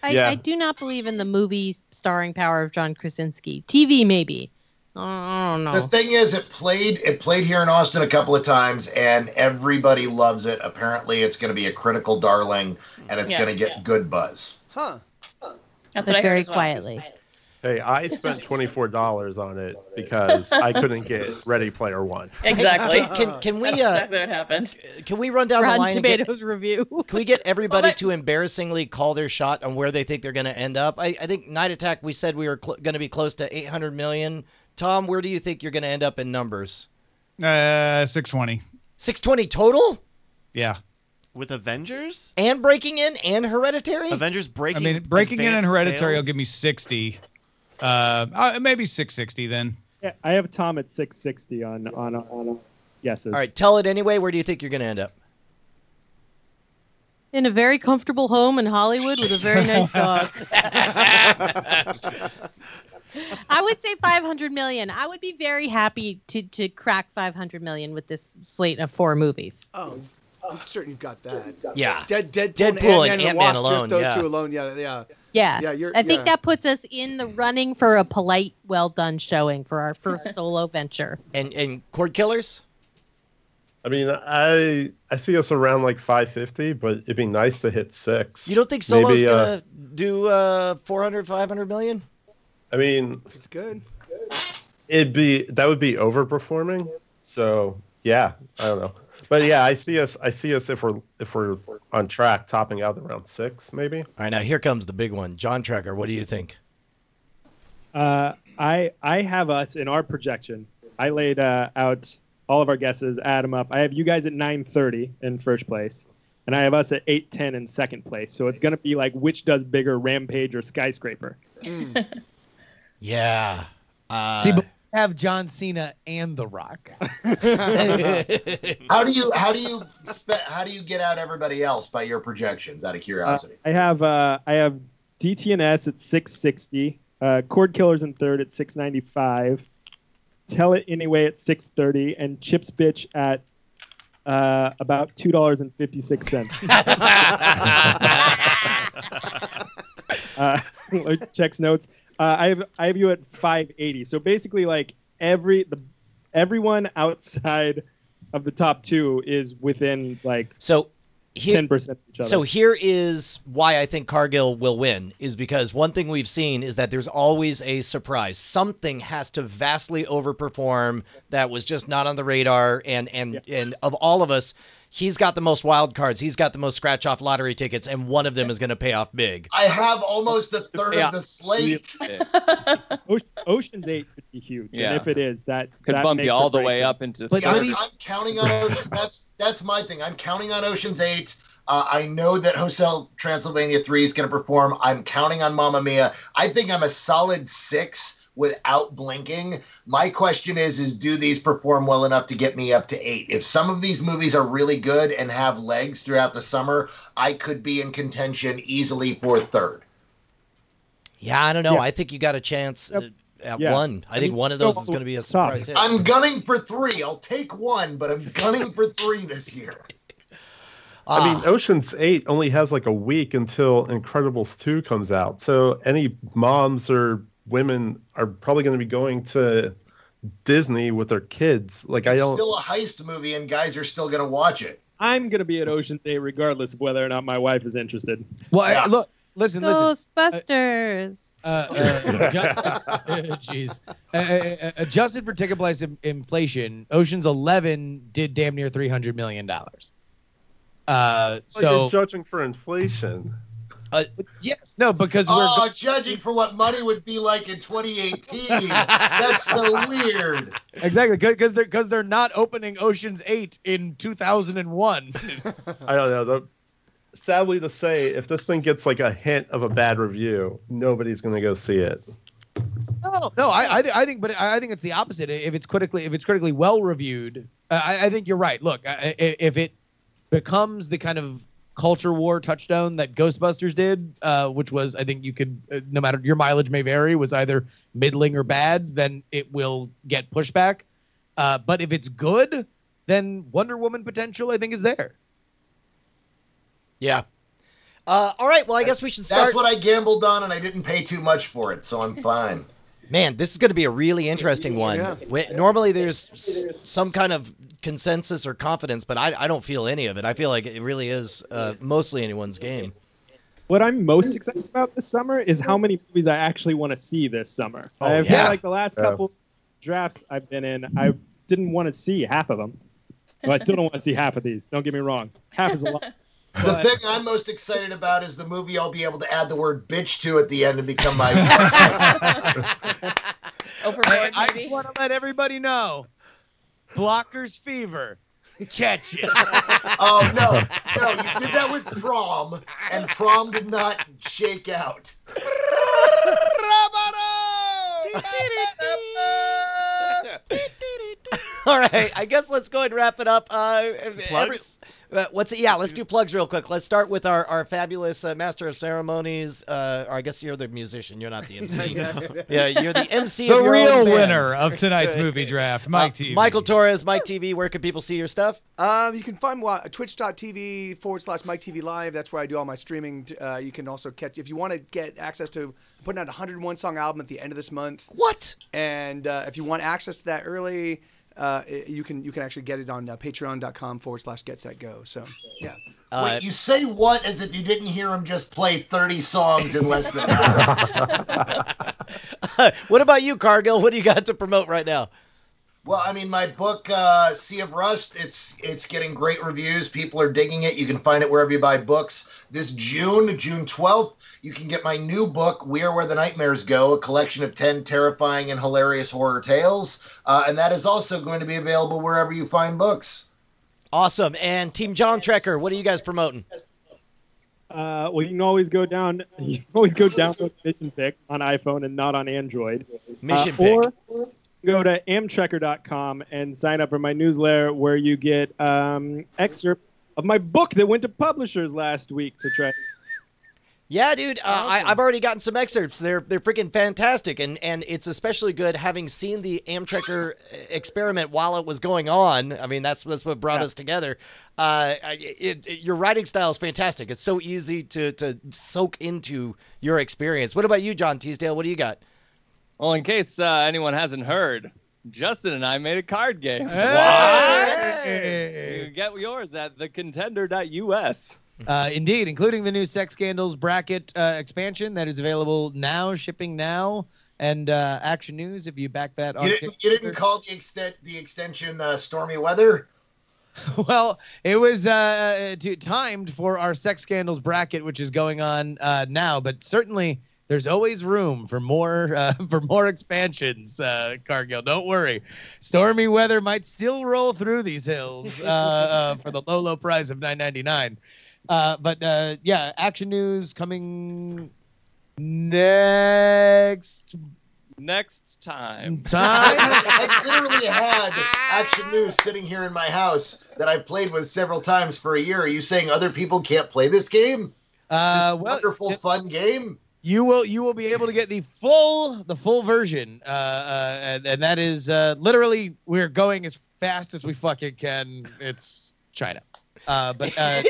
I do not believe in the movie starring power of John Krasinski. TV, maybe. I don't know. The thing is, it played here in Austin a couple of times, and everybody loves it. Apparently, it's going to be a critical darling, and it's going to get good buzz. Huh. That's what I heard Very as well. quietly. Hey, I spent $24 on it because I couldn't get Ready Player One. Exactly. Can we That's exactly what happened. can we run down the Rotten line and get, Tomatoes review. can we get everybody to embarrassingly call their shot on where they think they're going to end up? I think Night Attack, we said we were going to be close to 800 million. Tom, where do you think you're going to end up in numbers? 620. 620 total? Yeah. With Avengers? And Breaking In and Hereditary? Avengers breaking I mean, Breaking In and advanced Hereditary will sales? give me 60. Maybe 660 then. Yeah, I have Tom at 660 on guesses. All right, tell it anyway. Where do you think you're going to end up? In a very comfortable home in Hollywood with a very nice dog. I would say 500 million. I would be very happy to crack 500 million with this slate of 4 movies. Oh, I'm certain you've got that. Yeah. Deadpool and Ant-Man Ant-Man Wasp, alone. just those Yeah. two alone. Yeah. Yeah, I think that puts us in the running for a polite, well done showing for our first solo venture. And Cord Killers? I mean, I see us around like 550, but it'd be nice to hit 6. You don't think Solo's gonna do 400, 500 million? I mean, if it's good, that would be overperforming. So yeah, I don't know, but yeah, I see us if we're on track, topping out around 6 maybe. All right, now here comes the big one, John Trekker. What do you think? I have us in our projection. I laid out all of our guesses, add them up. I have you guys at 930 in first place, and I have us at 810 in second place. So it's going to be like, which does bigger, Rampage or Skyscraper? Yeah. See, but we have John Cena and The Rock. How do you get out everybody else by your projections? Out of curiosity, I have DTNS at 660, Cord Killers in third at 695. Tell It Anyway at 630, and Chips Bitch at about $2.56. Checks notes. I have you at 580. So basically, like everyone outside of the top two is within like 10% of each other. So here is why I think Cargill will win, is because one thing we've seen is that there's always a surprise. Something has to vastly overperform that was just not on the radar. And of all of us, he's got the most wild cards. He's got the most scratch off lottery tickets, and one of them is going to pay off big. I have almost a third of the slate. Ocean's 8 could be huge. Yeah. And if it is, that could that bump makes you or all the breaks way it. up into. I'm counting on Ocean. That's my thing. I'm counting on Ocean's 8. I know that Hotel Transylvania 3 is going to perform. I'm counting on Mamma Mia. I think I'm a solid 6 without blinking. My question is do these perform well enough to get me up to 8? If some of these movies are really good and have legs throughout the summer, I could be in contention easily for third. Yeah, I don't know. Yeah. I think you got a chance at Yeah. one. I think one of those is going to be a surprise hit. I'm gunning for 3. I'll take 1, but I'm gunning for 3 this year. I mean, Ocean's 8 only has like a week until Incredibles 2 comes out. So any moms or women are probably going to be going to Disney with their kids. Like, It's still a heist movie, and guys are still going to watch it. I'm going to be at Ocean's 8 regardless of whether or not my wife is interested. Well, listen. Ghostbusters. Jeez. Adjusted for ticket price inflation, Ocean's 11 did damn near $300 million. So you're judging for inflation. Yes, no, because judging for what money would be like in 2018. That's so weird. Exactly, because they're not opening Ocean's 8 in 2001. I don't know. Sadly to say, if this thing gets like a hint of a bad review, nobody's going to go see it. No, I think it's the opposite. If it's critically well reviewed, I think you're right. Look, if it becomes the kind of culture war touchdown that Ghostbusters did, which was, I think you could, no matter, your mileage may vary, was either middling or bad, then it will get pushback. But if it's good, then Wonder Woman potential, I think, is there. Yeah. All right. Well, I guess we should start. That's what I gambled on, and I didn't pay too much for it, so I'm fine. Man, this is going to be a really interesting one. Yeah. Normally, there's some kind of consensus or confidence, but I don't feel any of it. I feel like it really is mostly anyone's game. What I'm most excited about this summer is how many movies I actually want to see this summer. Oh, I feel yeah. like the last couple drafts I've been in, I didn't want to see half of them. Well, I still don't want to see half of these. Don't get me wrong. Half is a lot. The thing I'm most excited about is the movie I'll be able to add the word bitch to at the end and become my... I just want to let everybody know, Blockers Fever. Catch it. Oh, no, you did that with Prom, and Prom did not shake out. All right, I guess let's go ahead and wrap it up. Plugs? What's it? Yeah, let's do plugs real quick. Let's start with our fabulous master of ceremonies. Or I guess you're the musician. You're not the MC. Yeah, you're the MC The of your real own band. winner of tonight's movie draft, Mike TV. Michael Torres, Mike TV. Where can people see your stuff? You can find twitch.tv/Mike TV Live. That's where I do all my streaming. You can also catch, if you want to get access to putting out a 101 song album at the end of this month. What? And if you want access to that early, you can actually get it on patreon.com/GetSetGo. So yeah. Wait, you say what as if you didn't hear him just play 30 songs in less than an hour? What about you, Cargill? What do you got to promote right now? Well, I mean, my book, Sea of Rust, it's getting great reviews. People are digging it. You can find it wherever you buy books. This June 12th, you can get my new book, We Are Where the Nightmares Go, a collection of 10 terrifying and hilarious horror tales. And that is also going to be available wherever you find books. Awesome. And Team John Trekker, what are you guys promoting? Well, you can always go down. You can always go download Mission Pick on iPhone and not on Android. Mission Pick. Or go to amtrekker.com and sign up for my newsletter, where you get excerpt of my book that went to publishers last week to try. Yeah, dude, I've already gotten some excerpts. They're freaking fantastic, and it's especially good having seen the Amtrekker experiment while it was going on. I mean, that's what brought us together. Your writing style is fantastic. It's so easy to soak into your experience. What about you, John Teasdale? What do you got? Well, in case anyone hasn't heard, Justin and I made a card game. Hey! You get yours at thecontender.us. Indeed, including the new Sex Scandals bracket expansion that is available now, shipping now, and Action News if you back that on. You didn't call the extension Stormy Weather? Well, it was timed for our Sex Scandals bracket, which is going on now, but certainly there's always room for more expansions, Cargill. Don't worry. Stormy Weather might still roll through these hills for the low price of $9.99. But yeah, Action News coming next time. I literally had Action News sitting here in my house that I've played with several times for a year. Are you saying other people can't play this game? Wonderful, fun game. You will be able to get the full version, and that is literally, we're going as fast as we fucking can. It's China. But John,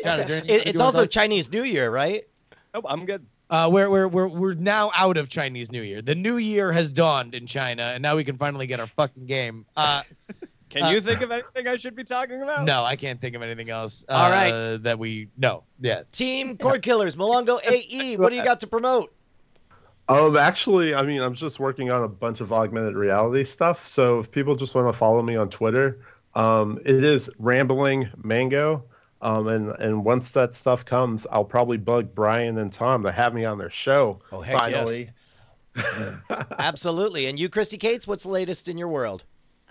it's also Chinese New Year, right? Oh, I'm good. We're now out of Chinese New Year. The new year has dawned in China, and now we can finally get our fucking game. Can you think of anything I should be talking about? No, I can't think of anything else. All right, that we know. Yeah. Team Cord Killers, Malongo AE. What do you got to promote? Actually, I mean, I'm just working on a bunch of augmented reality stuff. So if people just want to follow me on Twitter, it is Rambling Mango. And once that stuff comes, I'll probably bug Brian and Tom to have me on their show. Oh, heck finally. Yes. Absolutely. And you, Christy Cates, what's the latest in your world?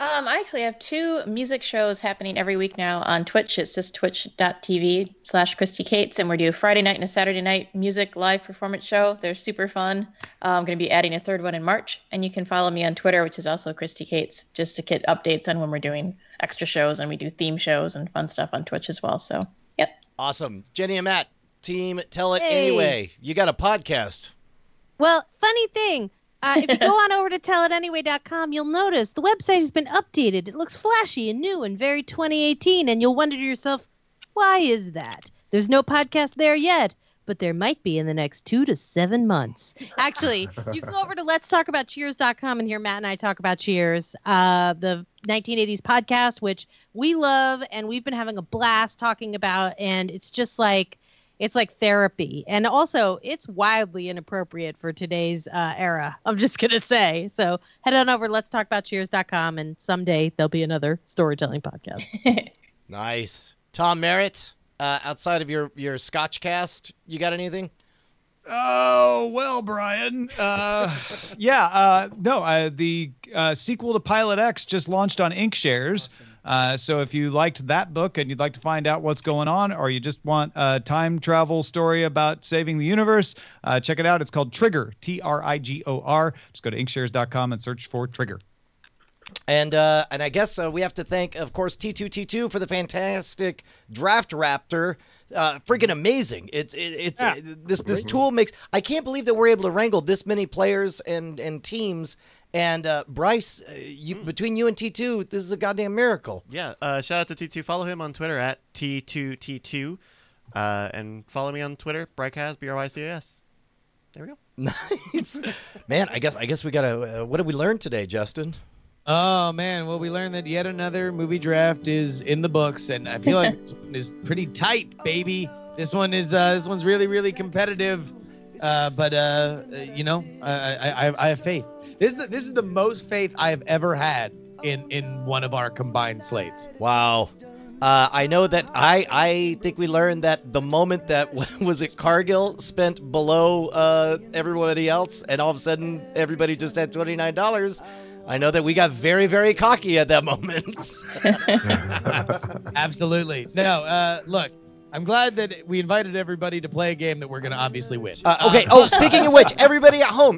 I actually have 2 music shows happening every week now on Twitch. It's just twitch.tv/Christy Cates, and we do a Friday night and a Saturday night music live performance show. They're super fun. I'm going to be adding a 3rd one in March, and you can follow me on Twitter, which is also Christy Cates, just to get updates on when we're doing extra shows, and we do theme shows and fun stuff on Twitch as well. So, yep. Awesome. Jenny and Matt, Team Tell It Anyway. You got a podcast. Well, funny thing. If you go on over to tellitanyway.com, you'll notice the website has been updated. It looks flashy and new and very 2018, and you'll wonder to yourself, why is that? There's no podcast there yet, but there might be in the next 2 to 7 months. Actually, you can go over to letstalkaboutcheers.com and hear Matt and I talk about Cheers, the 1980s podcast, which we love and we've been having a blast talking about, and it's just like, it's like therapy. And also, it's wildly inappropriate for today's era, I'm just going to say. So head on over to letstalkaboutcheers.com, and someday there'll be another storytelling podcast. Nice. Tom Merritt, outside of your Scotch cast, you got anything? Oh, well, Brian. The sequel to Pilot X just launched on Inkshares. Awesome. So if you liked that book and you'd like to find out what's going on, or you just want a time travel story about saving the universe, check it out. It's called Trigger, Trigor. Just go to inkshares.com and search for Trigger. And I guess we have to thank, of course, T2T2 for the fantastic Draft Raptor. Freaking amazing! This tool makes. I can't believe that we're able to wrangle this many players and teams. And Bryce, between you and T2, this is a goddamn miracle. Yeah. Shout out to T2. Follow him on Twitter at T2T2, and follow me on Twitter, Brycas, BRYCAS. There we go. Nice, man. I guess we gotta. What did we learn today, Justin? Oh man, well we learned that yet another movie draft is in the books, and I feel like this one is pretty tight, baby. This one's really, really competitive. But you know, I have faith. This is the most faith I have ever had in one of our combined slates. Wow. I know that I think we learned that the moment that was it Cargill spent below everybody else, and all of a sudden everybody just had $29. I know that we got very, very cocky at that moment. Absolutely. No, look, I'm glad that we invited everybody to play a game that we're going to obviously win. Okay. Speaking of which, everybody at home,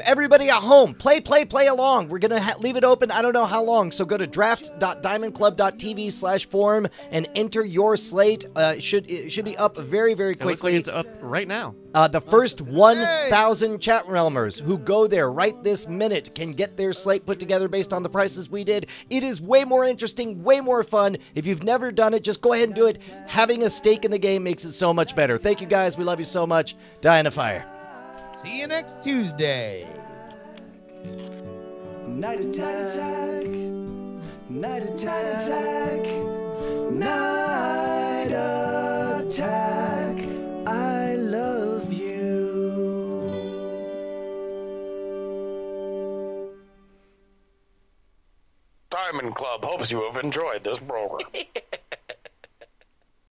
play along. We're going to leave it open. I don't know how long. So go to draft.diamondclub.tv/forum and enter your slate. It should be up very, very quickly. It looks like it's up right now. The first 1,000 chat realmers who go there right this minute can get their slate put together based on the prices we did. It is way more interesting, way more fun. If you've never done it, just go ahead and do it. Having a stake in the game makes it so much better. Thank you guys. We love you so much. Die in a fire. See you next Tuesday. Night attack. Night attack. Night attack. I love you. Diamond Club hopes you have enjoyed this program.